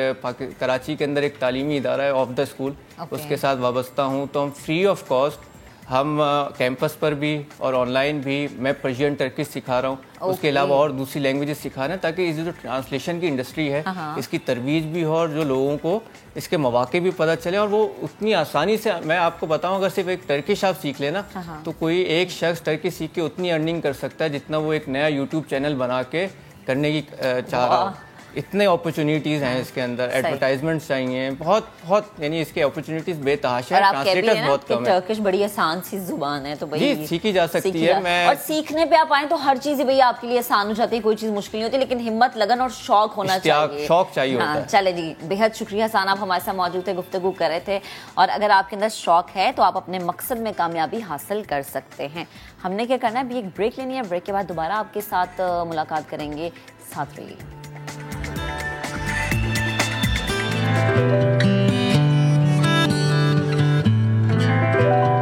کراچی کے اندر ایک تعلیمی ادارہ ہے آف دا اسکول, اس کے ساتھ وابستہ ہوں. تو ہم فری آف کاسٹ ہم کیمپس پر بھی اور آن لائن بھی میں پرشین ٹرکش سکھا رہا ہوں, اس کے علاوہ اور دوسری لینگویجز سکھا رہے ہیں, تاکہ اس جو ٹرانسلیشن کی انڈسٹری ہے اس کی ترویج بھی ہو اور جو لوگوں کو اس کے مواقع بھی پتہ چلے. اور وہ اتنی آسانی سے, میں آپ کو بتاؤں, اگر صرف ایک ٹرکش آپ سیکھ لینا تو کوئی ایک شخص ٹرکش سیکھ کے اتنی ارننگ کر سکتا ہے جتنا وہ ایک نیا یوٹیوب چینل بنا کے کرنے کی چاہ رہا ہو. اتنے اپرچونیٹیز ہیں اس کے اندر, ایڈورٹائزمنٹس چاہیے, بہت یعنی اس کے اپرچونیٹیز بے تحاشا ہے. ٹرانسلیٹرز بہت کم ہے. ٹرکش بڑی آسان سی زبان ہے, تو جی سیکھی جا سکتی ہے. اور سیکھنے پہ آپ آئیں تو ہر چیز بھائی آپ کے لیے آسان ہو جاتی ہے, کوئی چیز مشکل نہیں ہوتی, لیکن ہمت, لگن اور شوق ہونا چاہیے. شوق چاہیے ہوتا ہے. چلے جی, بےحد شکریہ حسان, آپ ہمارے ساتھ موجود تھے, گفتگو کر رہے تھے. اور اگر آپ کے اندر شوق ہے تو آپ اپنے مقصد میں کامیابی حاصل کر سکتے ہیں. ہم نے کیا کرنا ہے, ابھی ایک بریک لینی ہے, بریک کے بعد دوبارہ آپ کے ساتھ ملاقات کریں گے. ساتھ رہیے.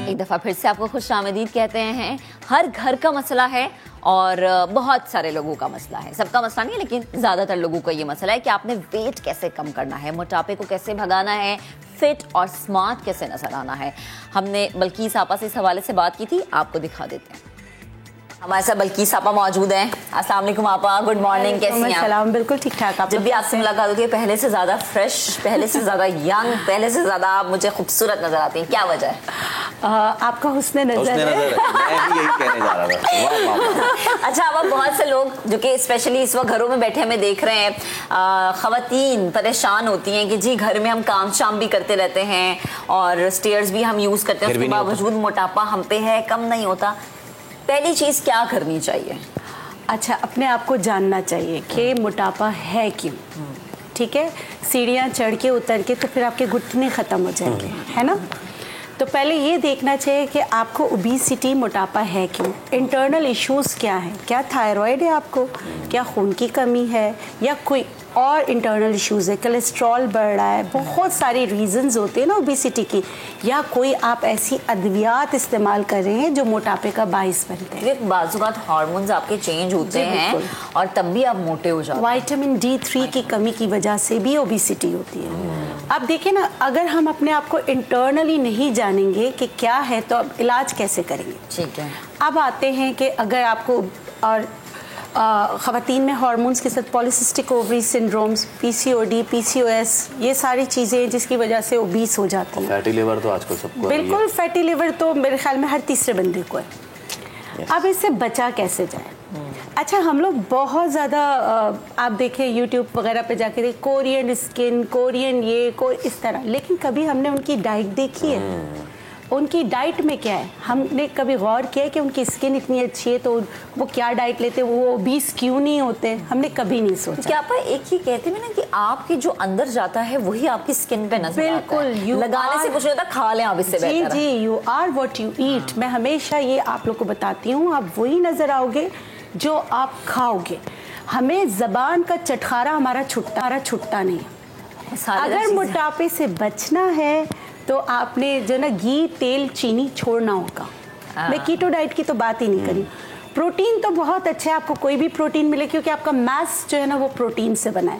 ایک دفعہ پھر سے آپ کو خوش آمدید کہتے ہیں. ہر گھر کا مسئلہ ہے اور بہت سارے لوگوں کا مسئلہ ہے, سب کا مسئلہ نہیں ہے لیکن زیادہ تر لوگوں کا یہ مسئلہ ہے کہ آپ نے ویٹ کیسے کم کرنا ہے, موٹاپے کو کیسے بھگانا ہے, فٹ اور سمارٹ کیسے نظر آنا ہے. ہم نے بلقیس آپا سے اس حوالے سے بات کی تھی, آپ کو دکھا دیتے ہیں. ہمارے ساتھ بلقیس آپا موجود ہیں. السلام علیکم آپا, گڈ مارننگ, کیسی ہیں آپ؟ السلام, بالکل ٹھیک ٹھاک. آپ جب بھی آپ سے ملاقات ہوتی ہے پہلے سے زیادہ فریش, پہلے سے زیادہ ینگ, پہلے سے زیادہ آپ مجھے خوبصورت نظر آتی ہیں, کیا وجہ ہے؟ آپ کا حسن نظر ہے. میں بھی یہی کہنے جا رہا تھا. اچھا آپا, بہت سے لوگ جو کہ اسپیشلی اس وقت گھروں میں بیٹھے ہمیں دیکھ رہے ہیں, خواتین پریشان ہوتی ہیں کہ جی گھر میں ہم کام شام بھی کرتے رہتے ہیں اور اسٹیئرز بھی ہم یوز کرتے ہیں, اس کے باوجود موٹاپا ہم پہ ہے, کم نہیں ہوتا. پہلی چیز کیا کرنی چاہیے؟ اچھا, اپنے آپ کو جاننا چاہیے کہ موٹاپا ہے کیوں. ٹھیک ہے, سیڑھیاں چڑھ کے اتر کے تو پھر آپ کے گھٹنے ختم ہو جائیں گے, ہے نا. تو پہلے یہ دیکھنا چاہیے کہ آپ کو اوبیسٹی, موٹاپا ہے کیوں, انٹرنل ایشوز کیا ہیں, کیا تھائرائڈ ہے آپ کو, کیا خون کی کمی ہے, یا کوئی اور انٹرنل ایشوز ہے, کولیسٹرول بڑھ رہا ہے, بہت ساری ریزنز ہوتے ہیں نا اوبیسٹی کی, یا کوئی آپ ایسی ادویات استعمال کر رہے ہیں جو موٹاپے کا باعث بنتے ہیں. بعض اوقات ہارمونز آپ کے چینج ہوتے ہیں اور تب بھی آپ موٹے ہو جاتے ہیں. وائٹامن D3 کی کمی کی وجہ سے بھی اوبیسٹی ہوتی ہے. اب دیکھیں نا, اگر ہم اپنے آپ کو انٹرنلی نہیں جانیں گے کہ کیا ہے تو اب علاج کیسے کریں گے. ٹھیک ہے, اب آتے ہیں کہ اگر آپ کو, اور خواتین میں ہارمونز کے ساتھ پالیسسٹک اووری سنڈرومز, PCOD, PCOS, یہ ساری چیزیں جس کی وجہ سے اوبیس ہو جاتی ہیں. فیٹی لیور تو آج کل سب کو, بالکل فیٹی لیور تو میرے خیال میں ہر تیسرے بندے کو ہے. اب اس سے بچا کیسے جائے؟ اچھا, ہم لوگ بہت زیادہ آپ دیکھیں یوٹیوب وغیرہ پہ جا کے کورین اسکن, کورین یہ, اس طرح, لیکن کبھی ہم نے ان کی ڈائٹ دیکھی ہے, ان کی ڈائٹ میں کیا ہے, ہم نے کبھی غور کیا کہ ان کی اسکن اتنی اچھی ہے تو وہ کیا ڈائٹ لیتے, وہ اوبیس کیوں نہیں ہوتے, ہم نے کبھی نہیں سوچا. کیا آپ ایک ہی کہتے ہیں نا کہ آپ کی جو اندر جاتا ہے وہی آپ کی اسکن پہ نظر آتا ہے, بالکل, لگانے سے کچھ نہیں ہوتا, کھا لیں آپ اس سے بہتر ہے. جی, you are what you eat. میں ہمیشہ یہ آپ لوگ کو بتاتی ہوں, آپ وہی نظر آؤ گے جو آپ کھاؤ گے. ہمیں زبان کا چٹخارا ہمارا چھٹتا نہیں. اگر موٹاپے سے بچنا ہے تو آپ نے جو نا گھی, تیل, چینی چھوڑنا ہوگا. میں کیٹو ڈائٹ کی تو بات ہی نہیں کری. پروٹین تو بہت اچھا ہے, آپ کو کوئی بھی پروٹین ملے کیونکہ آپ کا میس جو ہے نا وہ پروٹین سے بنا ہے.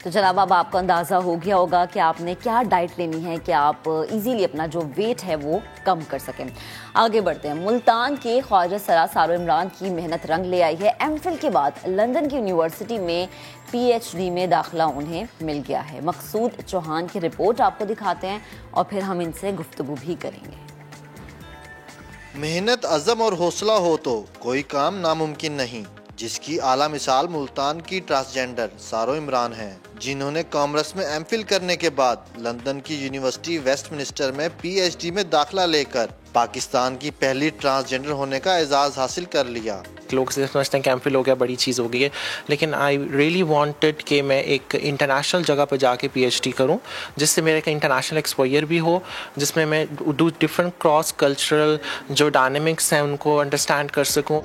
تو جناب اب آپ کو اندازہ ہو گیا ہوگا کہ آپ نے کیا ڈائٹ لینی ہے کہ آپ ایزیلی اپنا جو ویٹ ہے وہ کم کر سکیں. آگے بڑھتے ہیں. ملتان کے خواجہ سرا سارو عمران کی محنت رنگ لے آئی ہے. ایم فل کے بعد لندن کی یونیورسٹی میں پی ایچ ڈی میں داخلہ انہیں مل گیا ہے. مقصود چوہان کی رپورٹ آپ کو دکھاتے ہیں اور پھر ہم ان سے گفتگو بھی کریں گے. محنت، عزم اور حوصلہ ہو تو کوئی کام ناممکن نہیں، جس کی اعلیٰ مثال ملتان کی ٹرانسجینڈر سارو عمران ہیں، جنہوں نے کامرس میں ایم فل کرنے کے بعد لندن کی یونیورسٹی ویسٹ منسٹر میں پی ایچ ڈی میں داخلہ لے کر پاکستان کی پہلی ٹرانسجینڈر ہونے کا اعزاز حاصل کر لیا. لوگ سمجھتے ہیں کہ ایم فل ہو گیا بڑی چیز ہو گئی ہے، لیکن آئی ریئلی وانٹڈ کہ میں ایک انٹرنیشنل جگہ پہ جا کے پی ایچ ڈی کروں، جس سے میرا ایک انٹرنیشنل ایکسپوئر بھی ہو، جس میں میں ڈفرینٹ کراس کلچرل جو ڈائنامکس ہیں ان کو انڈرسٹینڈ کر سکوں.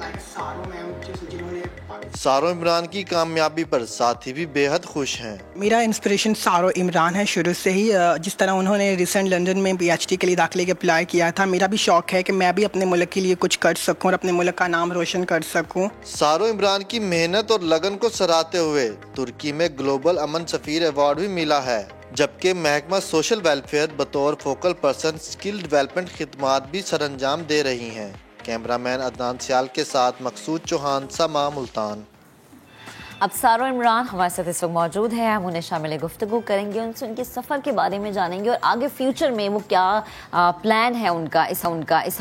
سارو عمران کی کامیابی پر ساتھی بھی بے حد خوش ہیں. میرا انسپریشن سارو عمران ہے شروع سے ہی. جس طرح انہوں نے ریسنٹ لندن میں پی ایچ ڈی کے لیے داخلے کے اپلائی کیا تھا، میرا بھی شوق ہے کہ میں بھی اپنے ملک کے لیے کچھ کر سکوں اور اپنے ملک کا نام روشن کر سکوں. سارو عمران کی محنت اور لگن کو سراہتے ہوئے ترکی میں گلوبل امن سفیر ایوارڈ بھی ملا ہے، جبکہ محکمہ سوشل ویلفیئر بطور فوکل پرسن اسکل ڈیولپمنٹ خدمات بھی سر انجام دے رہی ہیں. کیمرہ مین عدنان سیال کے ساتھ مقصود چوہان، سما، ملتان. اب سارو عمران ہمارے ساتھ اس وقت موجود ہے. ہم انہیں شامل گفتگو کریں گے، ان سے ان کے سفر کے بارے میں جانیں گے اور آگے فیوچر میں وہ کیا پلان ہے ان کا اس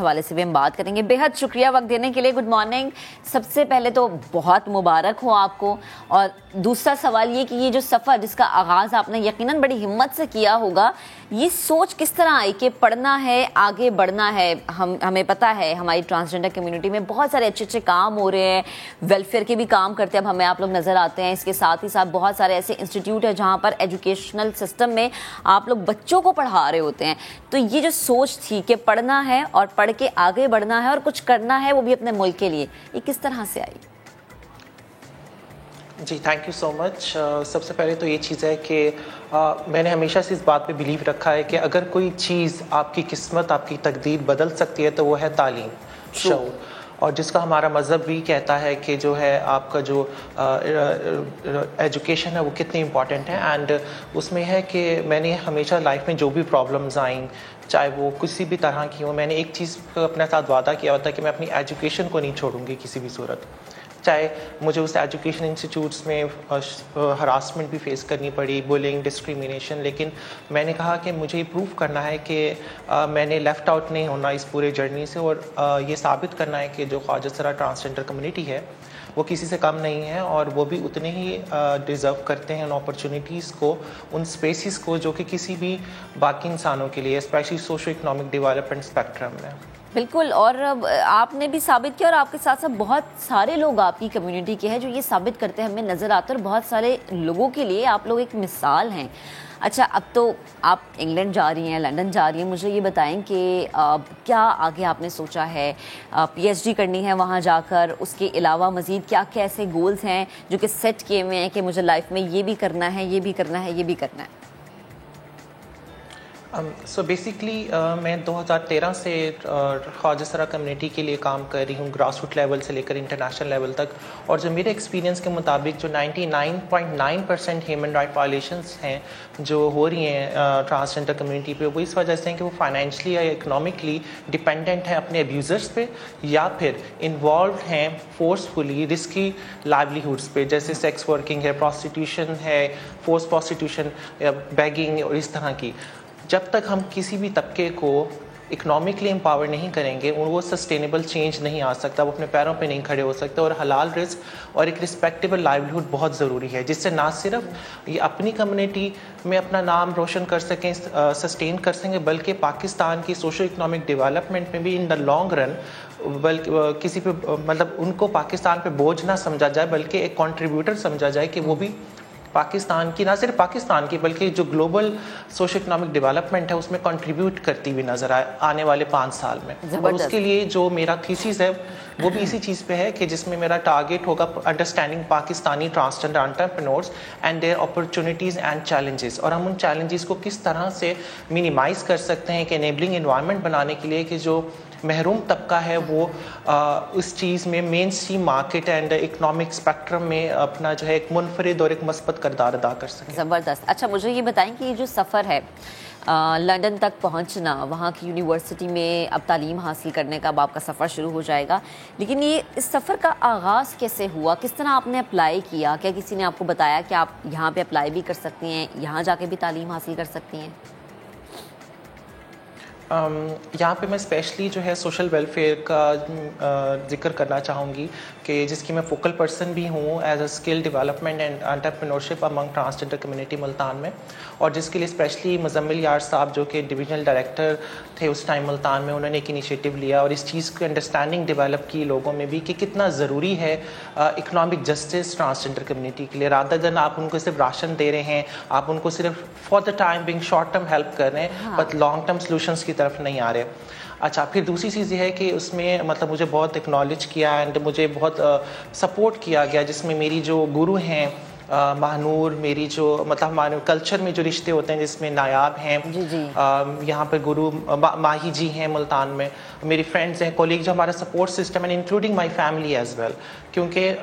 حوالے سے بھی ہم بات کریں گے. بے حد شکریہ وقت دینے کے لیے. Good morning. سب سے پہلے تو بہت مبارک ہو آپ کو، اور دوسرا سوال یہ کہ یہ جو سفر جس کا آغاز آپ نے یقیناً بڑی ہمت سے کیا ہوگا، یہ سوچ کس طرح آئی کہ پڑھنا ہے، آگے بڑھنا ہے؟ ہمیں پتہ ہے ہماری ٹرانسجینڈر کمیونٹی میں بہت سارے اچھے کام ہو رہے ہیں، ویلفیئر کے بھی کام کرتے ہیں، اب ہمیں آپ لوگ نظر آتے ہیں. اس کے ساتھ ہی ساتھ بہت سارے ایسے انسٹیٹیوٹ ہیں جہاں پر ایجوکیشنل سسٹم میں آپ لوگ بچوں کو پڑھا رہے ہوتے ہیں. تو یہ جو سوچ تھی کہ پڑھنا ہے اور پڑھ کے آگے بڑھنا ہے اور کچھ کرنا ہے وہ بھی اپنے ملک کے لیے، یہ کس طرح سے آئی؟ جی تھینک یو سو مچ. سب سے پہلے تو یہ چیز ہے کہ میں نے ہمیشہ سے اس بات پہ بلیو رکھا ہے کہ اگر کوئی چیز آپ کی قسمت، آپ کی تقدیر بدل سکتی ہے تو وہ ہے تعلیم، شعور، اور جس کا ہمارا مذہب بھی کہتا ہے کہ جو ہے آپ کا جو ایجوکیشن ہے وہ کتنی امپورٹنٹ ہے. اینڈ اس میں ہے کہ میں نے ہمیشہ لائف میں جو بھی پرابلمز آئیں، چاہے وہ کسی بھی طرح کی ہوں، میں نے ایک چیز اپنے ساتھ وعدہ کیا ہوتا ہے کہ میں اپنی ایجوکیشن کو نہیں چھوڑوں گی کسی بھی صورت، چاہے مجھے اس ایجوکیشن انسٹیٹیوٹس میں ہراسمنٹ بھی فیس کرنی پڑی، بولنگ، ڈسکریمنیشن، لیکن میں نے کہا کہ مجھے یہ پروف کرنا ہے کہ میں نے لیفٹ آؤٹ نہیں ہونا اس پورے جرنی سے، اور یہ ثابت کرنا ہے کہ جو خواجہ سرا ٹرانسجینڈر کمیونٹی ہے وہ کسی سے کم نہیں ہے، اور وہ بھی اتنے ہی ڈیزرو کرتے ہیں ان اپرچونیٹیز کو، ان اسپیسیز کو جو کہ کسی بھی باقی انسانوں کے لیے، specially socio economic development spectrum میں. بالکل. اور آپ نے بھی ثابت کیا، اور آپ کے ساتھ ساتھ بہت سارے لوگ آپ کی کمیونٹی کے ہیں جو یہ ثابت کرتے ہیں، ہمیں نظر آتے ہیں، اور بہت سارے لوگوں کے لیے آپ لوگ ایک مثال ہیں. اچھا، اب تو آپ انگلینڈ جا رہی ہیں، لندن جا رہی ہیں، مجھے یہ بتائیں کہ کیا آگے آپ نے سوچا ہے؟ پی ایچ ڈی کرنی ہے وہاں جا کر، اس کے علاوہ مزید کیا کیا ایسے گولز ہیں جو کہ سیٹ کیے ہوئے ہیں کہ مجھے لائف میں یہ بھی کرنا ہے، یہ بھی کرنا ہے، یہ بھی کرنا ہے؟ سو بیسکلی میں 2013 سے خواجہ سرا کمیونٹی کے لیے کام کر رہی ہوں، گراس روٹ لیول سے لے کر انٹرنیشنل لیول تک، اور جو میرے ایکسپیرینس کے مطابق جو 99.9% ہیومن رائٹ وائلیشنس ہیں جو ہو رہی ہیں ٹرانسجینڈر کمیونٹی پہ، وہ اس وجہ سے ہیں کہ وہ فائنینشلی یا اکنامکلی ڈپینڈنٹ ہیں اپنے ابیوزرس پہ، یا پھر انوالوڈ ہیں فورسفلی رسکی لائیولیہوڈس پہ، جیسے سیکس ورکنگ ہے، پروسٹیٹیوشن ہے، فورس پروسٹیٹیوشن یا بیگنگ اور اس طرح کی. جب تک ہم کسی بھی طبقے کو اکنامکلی امپاور نہیں کریں گے، وہ سسٹینیبل چینج نہیں آ سکتا، وہ اپنے پیروں پہ نہیں کھڑے ہو سکتے. اور حلال رزق اور ایک رسپیکٹیبل لائیولیہوڈ بہت ضروری ہے، جس سے نہ صرف یہ اپنی کمیونٹی میں اپنا نام روشن کر سکیں، سسٹین کر سکیں، بلکہ پاکستان کی سوشو اکنامک ڈیولپمنٹ میں بھی ان دا لانگ رن بلکہ کسی پہ مطلب ان کو پاکستان پہ بوجھ نہ سمجھا جائے، بلکہ ایک کنٹریبیوٹر سمجھا جائے کہ وہ بھی پاکستان کی، نہ صرف پاکستان کی بلکہ جو گلوبل سوشل اکنامک ڈیولپمنٹ ہے اس میں کنٹریبیوٹ کرتی ہوئی نظر آئے آنے والے 5 سال میں. اور اس کے لیے جو میرا تھیسس ہے وہ بھی اسی چیز پہ ہے کہ جس میں میرا ٹارگیٹ ہوگا understanding Pakistani transgender entrepreneurs and their opportunities and challenges, اور ہم ان چیلنجز کو کس طرح سے منیمائز کر سکتے ہیں، ایک انیبلنگ انوائرمنٹ بنانے کے لیے کہ جو محروم طبقہ ہے وہ اس چیز میں mainstream market and economic spectrum میں اپنا جو ہے ایک منفرد اور ایک مثبت کردار ادا کر سکے. زبردست. اچھا مجھے یہ بتائیں کہ یہ جو سفر ہے لنڈن تک پہنچنا، وہاں کی یونیورسٹی میں اب تعلیم حاصل کرنے کا اب آپ کا سفر شروع ہو جائے گا، لیکن یہ اس سفر کا آغاز کیسے ہوا؟ کس طرح آپ نے اپلائی کیا؟ کیا کسی نے آپ کو بتایا کہ آپ یہاں پہ اپلائی بھی کر سکتی ہیں، یہاں جا کے بھی تعلیم حاصل کر سکتی ہیں؟ یہاں پہ میں اسپیشلی جو ہے سوشل ویلفیئر کا ذکر کرنا چاہوں گی کہ جس کی میں فوکل پرسن بھی ہوں as a skill development and entrepreneurship Umang transgender community Multan میں، اور جس کے لیے اسپیشلی مزمل یار صاحب جو کہ ڈویژنل ڈائریکٹر تھے اس ٹائم ملتان میں، انہوں نے ایک انیشیٹو لیا اور اس چیز کی انڈرسٹینڈنگ ڈیولپ کی لوگوں میں بھی کہ کتنا ضروری ہے اکنامک جسٹس ٹرانسجنڈر کمیونٹی کے لیے، رادر دین آپ ان کو صرف راشن دے رہے ہیں، آپ ان کو صرف for the time being short term help کر رہے ہیں بٹ لانگ ٹرم سولوشنس کی طرف نہیں آ رہے. اچھا پھر دوسری چیز یہ ہے کہ اس میں مطلب مجھے بہت ایکنالج کیا اینڈ مجھے بہت سپورٹ کیا گیا، جس میں میری جو گرو ہیں مہنور، میری جو مطلب ہمارے کلچر میں جو رشتے ہوتے ہیں جس میں نایاب ہیں یہاں پہ گرو ماہی جی ہیں ملتان میں، میری فرینڈز ہیں، کولیگ جو ہمارا support system and including my family as well, کیونکہ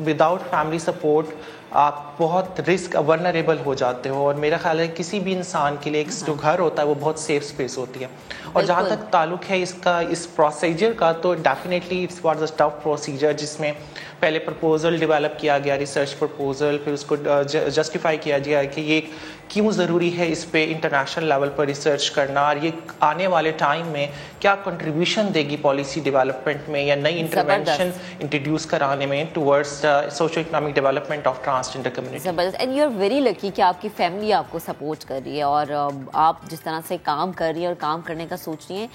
وداؤٹ فیملی سپورٹ آپ بہت رسک ورنریبل ہو جاتے ہو، اور میرا خیال ہے کسی بھی انسان کے لیے ایک جو گھر ہوتا ہے وہ بہت سیف اسپیس ہوتی ہے. اور جہاں تک تعلق ہے اس پروسیجر کا، تو definitely it's was a tough procedure, جس میں پہلے پرپوزل ڈیولپ کیا گیا، ریسرچ پرپوزل، پھر اس کو جسٹیفائی کیا گیا کہ یہ کیوں ضروری ہے اس پہ انٹرنیشنل لیول پر ریسرچ کرنا، اور یہ آنے والے ٹائم میں کیا کنٹریبیوشن دے گی پالیسی ڈیولپمنٹ میں یا نئی انٹرونشن انٹروڈیوس کرانے میں towards socio economic development of transgender community. زبردست. And you are very lucky کہ آپ کی فیملی آپ کو سپورٹ کر رہی ہے، اور آپ جس طرح سے کام کر رہی ہیں اور کام کرنے کا سوچ رہی ہیں،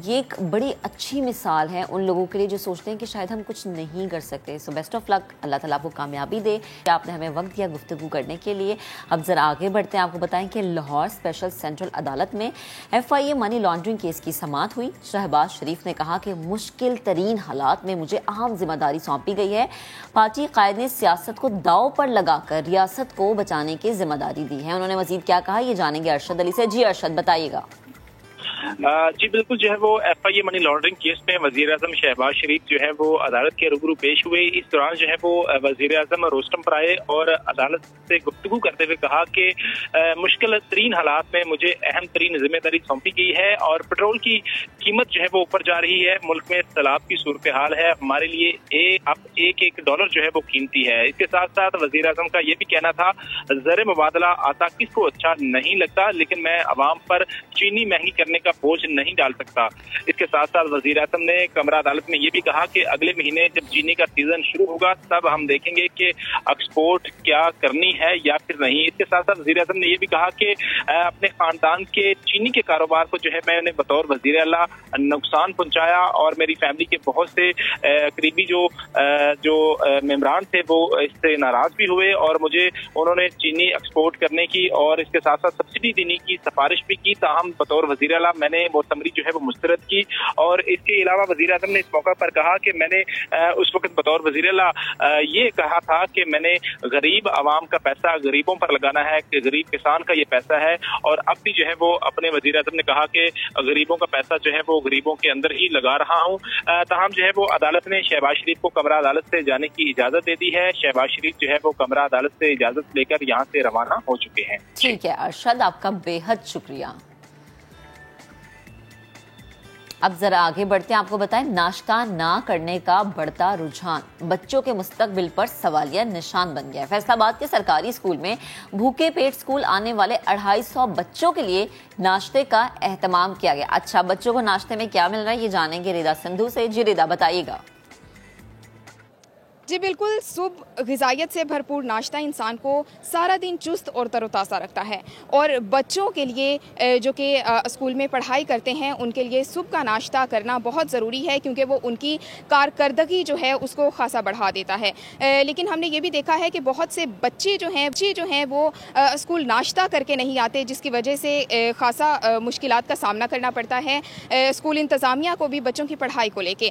یہ ایک بڑی اچھی مثال ہے ان لوگوں کے لیے جو سوچتے ہیں کہ شاید ہم کچھ نہیں کر سکتے. سو بیسٹ آف لک، اللہ تعالیٰ آپ کو کامیابی دے. آپ نے ہمیں وقت دیا گفتگو کرنے کے لیے. اب ذرا آگے بڑھتے ہیں. آپ کو بتائیں کہ لاہور اسپیشل سینٹرل عدالت میں FIA منی لانڈرنگ کیس کی سماعت ہوئی. شہباز شریف نے کہا کہ مشکل ترین حالات میں مجھے اہم ذمہ داری سونپی گئی ہے. پارٹی قائد نے سیاست کو داؤ پر لگا کر ریاست کو بچانے کی ذمہ داری دی ہے. انہوں نے مزید کیا کہا یہ جانیں گے ارشد علی سے. جی ارشد بتائیے گا. جی بالکل، جو ہے وہ FIA منی لانڈرنگ کیس میں وزیر اعظم شہباز شریف جو ہے وہ عدالت کے روبرو پیش ہوئے. اس دوران جو ہے وہ وزیر اعظم روستم پر آئے اور عدالت سے گفتگو کرتے ہوئے کہا کہ مشکل ترین حالات میں مجھے اہم ترین ذمہ داری سونپی گئی ہے، اور پیٹرول کی قیمت جو ہے وہ اوپر جا رہی ہے، ملک میں سیلاب کی صورتحال ہے، ہمارے لیے اب ایک ڈالر جو ہے وہ قیمتی ہے. اس کے ساتھ ساتھ وزیر اعظم کا یہ بھی کہنا تھا زر مبادلہ آتا کس کو اچھا نہیں لگتا، لیکن میں عوام پر چینی مہنگی کرنے کا بوجھ نہیں ڈال سکتا. اس کے ساتھ ساتھ وزیر اعظم نے کمرہ عدالت میں یہ بھی کہا کہ اگلے مہینے جب چینی کا سیزن شروع ہوگا تب ہم دیکھیں گے کہ ایکسپورٹ کیا کرنی ہے یا پھر نہیں. اس کے ساتھ ساتھ وزیر اعظم نے یہ بھی کہا کہ اپنے خاندان کے چینی کے کاروبار کو جو ہے میں نے بطور وزیر اعلیٰ نقصان پہنچایا، اور میری فیملی کے بہت سے قریبی جو ممبران تھے وہ اس سے ناراض بھی ہوئے، اور مجھے انہوں نے چینی ایکسپورٹ کرنے کی اور اس کے ساتھ ساتھ سبسڈی دینے کی سفارش بھی کی. تاہم بطور وزیر اعلیٰ میں نے وہ سمری جو ہے وہ مسترد کی. اور اس کے علاوہ وزیر اعظم نے اس موقع پر کہا کہ میں نے اس وقت بطور وزیر اعلیٰ یہ کہا تھا کہ میں نے غریب عوام کا پیسہ غریبوں پر لگانا ہے، کہ غریب کسان کا یہ پیسہ ہے، اور اب بھی جو ہے وہ اپنے وزیر اعظم نے کہا کہ غریبوں کا پیسہ جو ہے وہ غریبوں کے اندر ہی لگا رہا ہوں. تاہم جو ہے وہ عدالت نے شہباز شریف کو کمرہ عدالت سے جانے کی اجازت دے دی ہے. شہباز شریف جو ہے وہ کمرہ عدالت سے اجازت لے کر یہاں سے روانہ ہو چکے ہیں. ٹھیک ہے ارشد، آپ کا بے حد شکریہ. اب ذرا آگے بڑھتے ہیں. آپ کو بتائیں ناشتہ نہ کرنے کا بڑھتا رجحان بچوں کے مستقبل پر سوالیہ نشان بن گیا ہے. فیصل آباد کے سرکاری اسکول میں بھوکے پیٹ اسکول آنے والے 250 بچوں کے لیے ناشتے کا اہتمام کیا گیا. اچھا بچوں کو ناشتے میں کیا مل رہا ہے یہ جانیں گے رضا سندھو سے. جی رضا بتائیے گا. جی بالکل، صبح غذائیت سے بھرپور ناشتہ انسان کو سارا دن چست اور تر و تازہ رکھتا ہے، اور بچوں کے لیے جو کہ اسکول میں پڑھائی کرتے ہیں ان کے لیے صبح کا ناشتہ کرنا بہت ضروری ہے، کیونکہ وہ ان کی کارکردگی جو ہے اس کو خاصا بڑھا دیتا ہے. لیکن ہم نے یہ بھی دیکھا ہے کہ بہت سے بچے جو ہیں وہ اسکول ناشتہ کر کے نہیں آتے، جس کی وجہ سے خاصا مشکلات کا سامنا کرنا پڑتا ہے اسکول انتظامیہ کو بھی بچوں کی پڑھائی کو لے کے.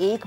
1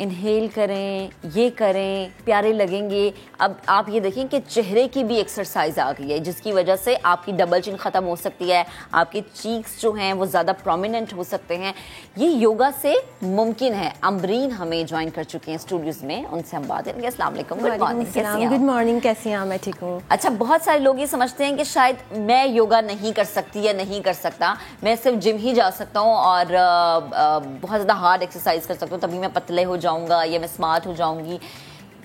انہیل کریں, یہ کریں, پیارے لگیں گے. اب آپ یہ دیکھیں کہ چہرے کی بھی ایکسرسائز آ گئی ہے جس کی وجہ سے آپ کی ڈبل چن ختم ہو سکتی ہے, آپ کے چیکس جو ہیں وہ زیادہ پرومیننٹ ہو سکتے ہیں. یہ یوگا سے ممکن ہے. امبرین ہمیں جوائن کر چکے ہیں اسٹوڈیوز میں, ان سے ہم بات کریں گے. السلام علیکم. Good morning. گڈ مارننگ, کیسی ہیں آپ؟ میں ٹھیک ہوں. اچھا, بہت سارے لوگ یہ سمجھتے ہیں کہ شاید میں یوگا نہیں کر سکتی یا نہیں کر سکتا, میں صرف جم ہی جا سکتا ہوں اور بہت زیادہ ہارڈ ایکسرسائز کر سکتا ہوں تبھی میں پتلے ہو جاؤں گا یا میں اسمارٹ ہو جاؤں گی.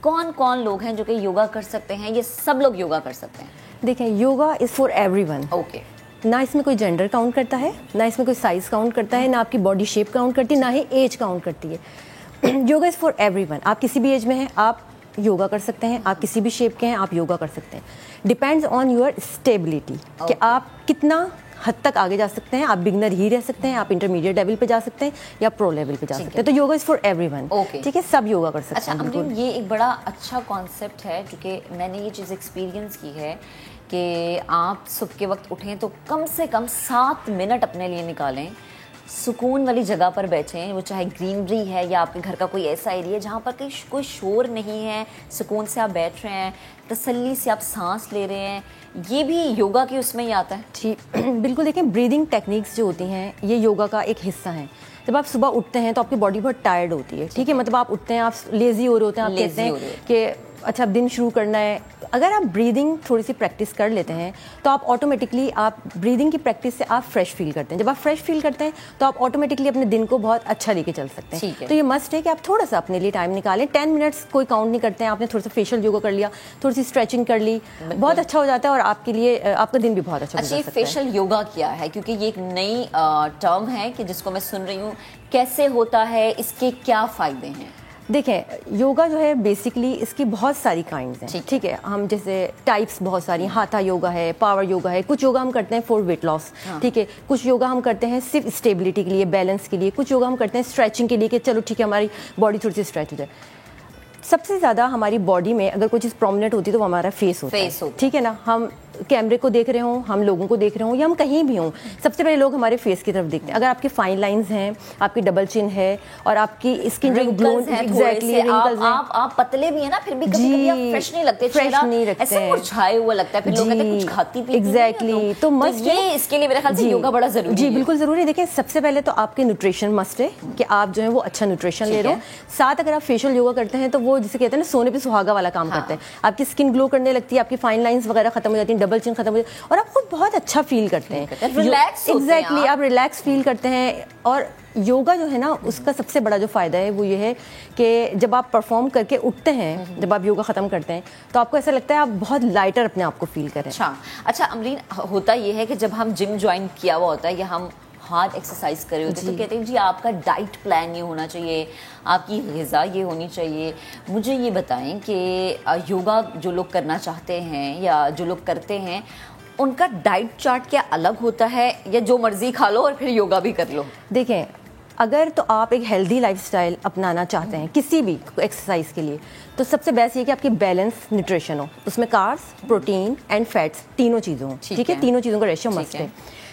کون کون لوگ ہیں جو کہ یوگا کر سکتے ہیں؟ یہ سب لوگ یوگا کر سکتے ہیں؟ دیکھیں, yoga is for every one. Okay. نہ اس میں کوئی جینڈر کاؤنٹ کرتا ہے, نہ اس میں کوئی سائز کاؤنٹ کرتا ہے, نہ آپ کی باڈی شیپ کاؤنٹ کرتی ہے, نہ ہی ایج کاؤنٹ کرتی ہے. Yoga is for every one. آپ کسی بھی ایج میں ہیں آپ یوگا کر سکتے ہیں, آپ کسی بھی شیپ کے ہیں آپ یوگا کر سکتے ہیں. ڈپینڈز آن یور اسٹیبلٹی کہ آپ کتنا حد تک آگے جا سکتے ہیں. آپ بگنر ہی رہ سکتے ہیں, آپ انٹرمیڈیٹ لیول پہ جا سکتے ہیں یا پرو لیول پہ جا سکتے ہیں. تو yoga is for every one. ٹھیک ہے, سب یوگا کر سکتے ہیں. اچھا, یہ ایک بڑا اچھا کانسیپٹ ہے کیونکہ میں نے یہ چیز ایکسپیرینس کی ہے کہ آپ صبح کے وقت اٹھیں تو کم سے کم 7 منٹ اپنے لیے نکالیں, سکون والی جگہ پر بیٹھیں, وہ چاہے گرینری ہے یا آپ کے گھر کا کوئی ایسا ایریا ہے جہاں پر کوئی شور نہیں ہے, سکون سے آپ بیٹھ رہے ہیں, تسلی سے آپ سانس لے رہے ہیں. یہ بھی یوگا کے اس میں ہی آتا ہے. ٹھیک, بالکل. دیکھیں, بریدنگ ٹیکنیکس جو ہوتی ہیں یہ یوگا کا ایک حصہ ہیں. جب آپ صبح اٹھتے ہیں تو آپ کی باڈی بہت ٹائرڈ ہوتی ہے. ٹھیک ہے, مطلب آپ اٹھتے ہیں, آپ لیزی ہو رہے ہوتے ہیں, آپ کہتے ہیں کہ اچھا اب دن شروع کرنا ہے. اگر آپ بریدنگ تھوڑی سی پریکٹس کر لیتے ہیں تو آپ آٹومیٹکلی آپ بریدنگ کی پریکٹس سے آپ فریش فیل کرتے ہیں. جب آپ فریش فیل کرتے ہیں تو آپ آٹومیٹکلی اپنے دن کو بہت اچھا لے کے چل سکتے ہیں. تو یہ مسٹ ہے کہ آپ تھوڑا سا اپنے لیے ٹائم نکالیں. 10 منٹس کوئی کاؤنٹ نہیں کرتے ہیں. آپ نے تھوڑا سا فیشیل یوگا کر لیا, تھوڑی سی اسٹریچنگ کر لی, بہت اچھا ہو جاتا ہے اور آپ کے لیے آپ کا دن بھی بہت اچھا گزر سکتا ہے. فیشیل یوگا کیا ہے؟ کیونکہ یہ ایک نئی ٹرم ہے کہ جس کو میں سن رہی ہوں. کیسے ہوتا ہے, اس کے کیا فائدے ہیں؟ دیکھیں, یوگا جو ہے بیسکلی اس کی بہت ساری کائنڈز ہیں. ٹھیک ہے, ہم جیسے ٹائپس بہت ساری, ہاتھا یوگا ہے, پاور یوگا ہے. کچھ یوگا ہم کرتے ہیں فور ویٹ لاس. ٹھیک ہے, کچھ یوگا ہم کرتے ہیں صرف اسٹیبلٹی کے لیے, بیلنس کے لیے. کچھ یوگا ہم کرتے ہیں اسٹریچنگ کے لیے کہ چلو ٹھیک ہے ہماری باڈی تھوڑی سی اسٹریچ ہو جائے. سب سے زیادہ ہماری باڈی میں اگر کوئی چیز پرومیننٹ ہوتی ہے تو وہ ہمارا فیس ہوتا ہے. ٹھیک ہے نا, ہم کیمرے کو دیکھ رہے ہوں, ہم لوگوں کو دیکھ رہے ہوں یا ہم کہیں بھی ہوں, سب سے پہلے لوگ ہمارے فیس کی طرف دیکھتے ہیں. اگر آپ کی فائن لائنز ہیں, آپ کی ڈبل چن ہے اور آپ کی اسکن جو گلون, ایگزیکٹلی رنکلز ہیں, آپ پتلے بھی ہیں نا, پھر بھی کبھی کبھی آپ فریش نہیں لگتے, ایسے مرجھائے ہوا لگتا ہے, پھر لوگ کہتے ہیں کچھ کھاتی پیتی. ایگزیکٹلی, تو مسٹ ہے اس کے لیے میرے خیال سے یوگا بڑا ضروری ہے. جی بالکل ضروری ہے. دیکھیں, سب سے پہلے تو آپ کے نیوٹریشن مسٹ ہے کہ آپ جو ہے وہ اچھا نیوٹریشن لے رہے ہو. ساتھ اگر آپ فیشیل یوگا کرتے ہیں تو وہ جسے کہتے ہیں نا سونے پہ سہاگا والا کام کرتے ہیں. آپ کی اسکن گلو کرنے لگتی ہے, آپ کی فائن لائنز وغیرہ ختم ہو جاتی ہیں, ڈبل چن ختم ہو جاتی ہے اور آپ خود بہت اچھا فیل کرتے ہیں. ایگزیکٹلی, آپ ریلیکس فیل کرتے ہیں. اور یوگا جو ہے نا اس کا سب سے بڑا جو فائدہ ہے وہ یہ ہے کہ جب آپ پرفارم کر کے اٹھتے ہیں, جب آپ یوگا ختم کرتے ہیں تو آپ کو ایسا لگتا ہے آپ بہت لائٹر اپنے آپ کو فیل کریں. اچھا امرین, ہوتا یہ ہے کہ جب ہم جم جوائن کیا ہوا ہوتا ہے یا ہم ہارڈ ایکسرسائز کرے ہوتے ہیں تو کہتے ہیں جی آپ کا ڈائٹ پلان یہ ہونا چاہیے, آپ کی غذا یہ ہونی چاہیے. مجھے یہ بتائیں کہ یوگا جو لوگ کرنا چاہتے ہیں یا جو لوگ کرتے ہیں ان کا ڈائٹ چارٹ کیا الگ ہوتا ہے یا جو مرضی کھا لو اور پھر یوگا بھی کر لو؟ دیکھیں, اگر تو آپ ایک ہیلدی لائف اسٹائل اپنانا چاہتے ہیں کسی بھی ایکسرسائز کے لیے تو سب سے بیسٹ یہ کہ آپ کی بیلنس نیوٹریشن ہو, اس میں کاربس, پروٹین اینڈ فیٹس تینوں چیزوں ہوں. ٹھیک ہے, تینوں چیزوں کا ریشو مسٹ ہے.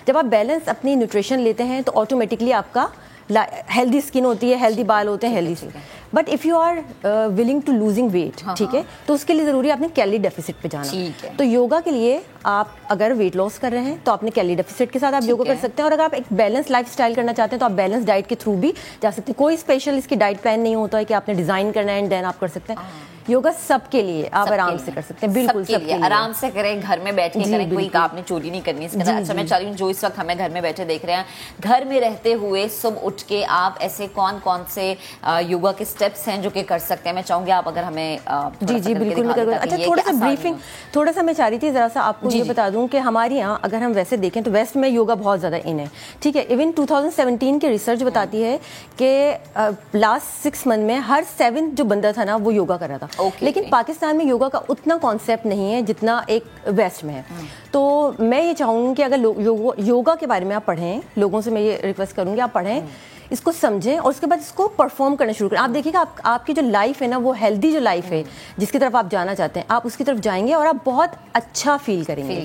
جب آپ بیلنس اپنی نیوٹریشن لیتے ہیں تو آٹومیٹکلی آپ کا ہیلدی اسکن ہوتی ہے, ہیلدی بال ہوتے ہیں, healthy. But if you are willing to losing weight, ٹھیک ہے, تو اس کے لیے ضروری ہے آپ نے کیلری ڈیفیسٹ پہ جانا. تو یوگا کے لیے آپ اگر ویٹ لاس کر رہے ہیں تو آپ نے کیلری ڈیفیسٹ کے ساتھ آپ یوگا کر سکتے ہیں. اور اگر آپ ایک بیلنس لائف اسٹائل کرنا چاہتے ہیں تو آپ بیلنس ڈائٹ کے تھرو بھی جا سکتے ہیں. کوئی اسپیشل اس کی ڈائٹ پلان نہیں ہوتا ہے کہ آپ نے ڈیزائن کرنا ہے اینڈ دین آپ کر سکتے ہیں. یوگا سب کے لیے آپ آرام سے کر سکتے ہیں. بالکل سب کے لیے آرام سے کریں, گھر میں بیٹھ کے کریں, کوئی آپ نے چوری نہیں کرنی اس کے اندر. اچھا, میں چاہ رہی ہوں جو اس وقت ہمیں گھر میں بیٹھے دیکھ رہے ہیں, گھر میں رہتے ہوئے صبح اٹھ کے آپ ایسے کون کون سے یوگا کے اسٹیپس ہیں جو کہ کر سکتے ہیں؟ میں چاہوں گی آپ اگر ہمیں جی بالکل میں کر. اچھا, تھوڑا سا بریفنگ, تھوڑا سا میں چاہ رہی تھی ذرا سا آپ کو یہ بتا دوں کہ ہمارے یہاں اگر ہم ویسے دیکھیں تو ویسٹ میں یوگا بہت زیادہ ان ہے. ٹھیک ہے, ایون 2017 کی ریسرچ بتاتی ہے کہ لاسٹ 6 منتھ میں ہر 7 جو بندہ تھا نا وہ یوگا کر رہا تھا. لیکن پاکستان میں یوگا کا اتنا کانسیپٹ نہیں ہے جتنا ایک ویسٹ میں ہے. تو میں یہ چاہوں گی کہ اگر یوگا کے بارے میں آپ پڑھیں, لوگوں سے میں یہ ریکویسٹ کروں گی آپ پڑھیں, اس کو سمجھیں اور اس کے بعد اس کو پرفارم کرنا شروع کریں. آپ دیکھیے گا آپ کی جو لائف ہے نا وہ ہیلدی جو لائف ہے جس کی طرف آپ جانا چاہتے ہیں, آپ اس کی طرف جائیں گے اور آپ بہت اچھا فیل کریں گے.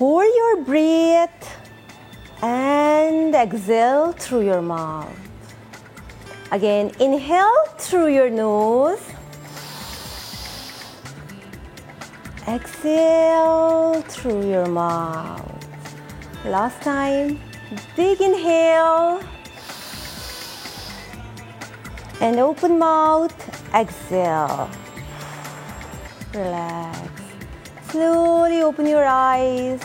hold your breath and exhale through your mouth. Again, inhale through your nose, exhale through your mouth. Last time, big inhale and open mouth, exhale. Relax. Slowly open your eyes.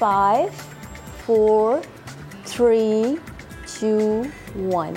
5 4 3 2 1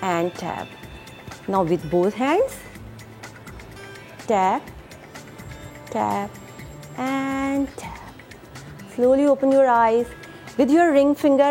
and tap. Now with both hands, tap, tap and tap. Slowly open your eyes. With your ring finger,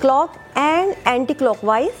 clock and anti-clockwise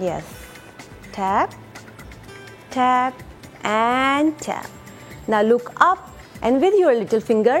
Yes, tap, tap and tap. Now look up and with your little finger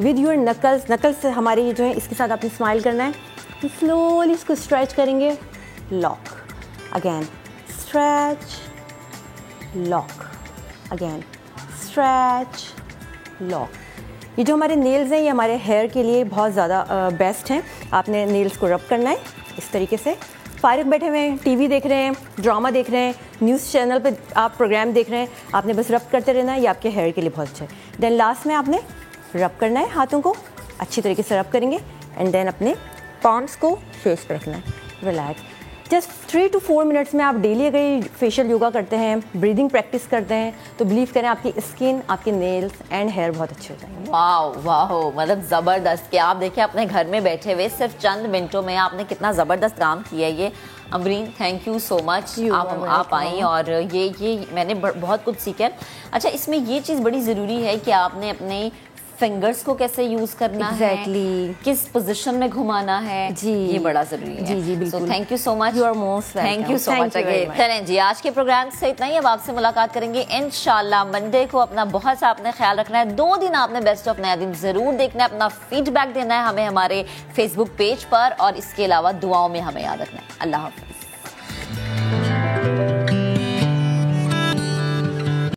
with your knuckles. Knuckles سے ہمارے جو ہے اس کے ساتھ آپ نے smile کرنا ہے. سلولی اس کو اسٹریچ کریں گے. Lock again, stretch, lock again, stretch, lock. یہ جو ہمارے نیلز ہیں یہ ہمارے ہیئر کے لیے بہت زیادہ بیسٹ ہیں. آپ نے نیلز کو رب کرنا ہے اس طریقے سے. فارغ بیٹھے ہوئے ہیں, ٹی وی دیکھ رہے ہیں, ڈرامہ دیکھ رہے ہیں, نیوز چینل پہ آپ پروگرام دیکھ رہے ہیں, آپ نے بس رب کرتے رہنا ہے. یہ آپ کے ہیئر کے لیے بہت اچھا ہے. دین لاسٹ میں آپ نے رب کرنا ہے, ہاتھوں کو اچھی طریقے سے رب کریں گے. اینڈ دین اپنے پالمس کو فیس پہ رکھنا ہے. ریلیکس. جسٹ 3 to 4 منٹس میں آپ ڈیلی اگر فیشیل یوگا کرتے ہیں, بریدنگ پریکٹس کرتے ہیں تو بلیو کریں آپ کی اسکن, آپ کے نیلز اینڈ ہیئر بہت اچھے ہو جائیں گے. واو واو, مطلب زبردست کہ آپ دیکھیں اپنے گھر میں بیٹھے ہوئے صرف چند منٹوں میں آپ نے کتنا زبردست کام کیا ہے. یہ امرین تھینک یو سو مچ, آپ آئیں اور یہ میں نے بہت کچھ سیکھا. اچھا اس میں یہ چیز بڑی ضروری ہے کہ آپ نے اپنے فنگرز کو کیسے یوز کرنا ہے, کس پوزیشن میں گھمانا ہے, یہ بڑا ضروری ہے. جی بالکل. So thank you so much. You are most welcome. Thank you so much again. چلیں جی آج کے پروگرام سے اتنا ہی. اب آپ سے ملاقات کریں گے انشاءاللہ منڈے کو. اپنا بہت سا آپ نے خیال رکھنا ہے. 2 دن آپ نے بیسٹ آف نیا دن ضرور دیکھنا ہے. اپنا فیڈ بیک دینا ہے ہمیں ہمارے فیس بک پیج پر, اور اس کے علاوہ دعاؤں میں ہمیں یاد رکھنا ہے. اللہ حافظ.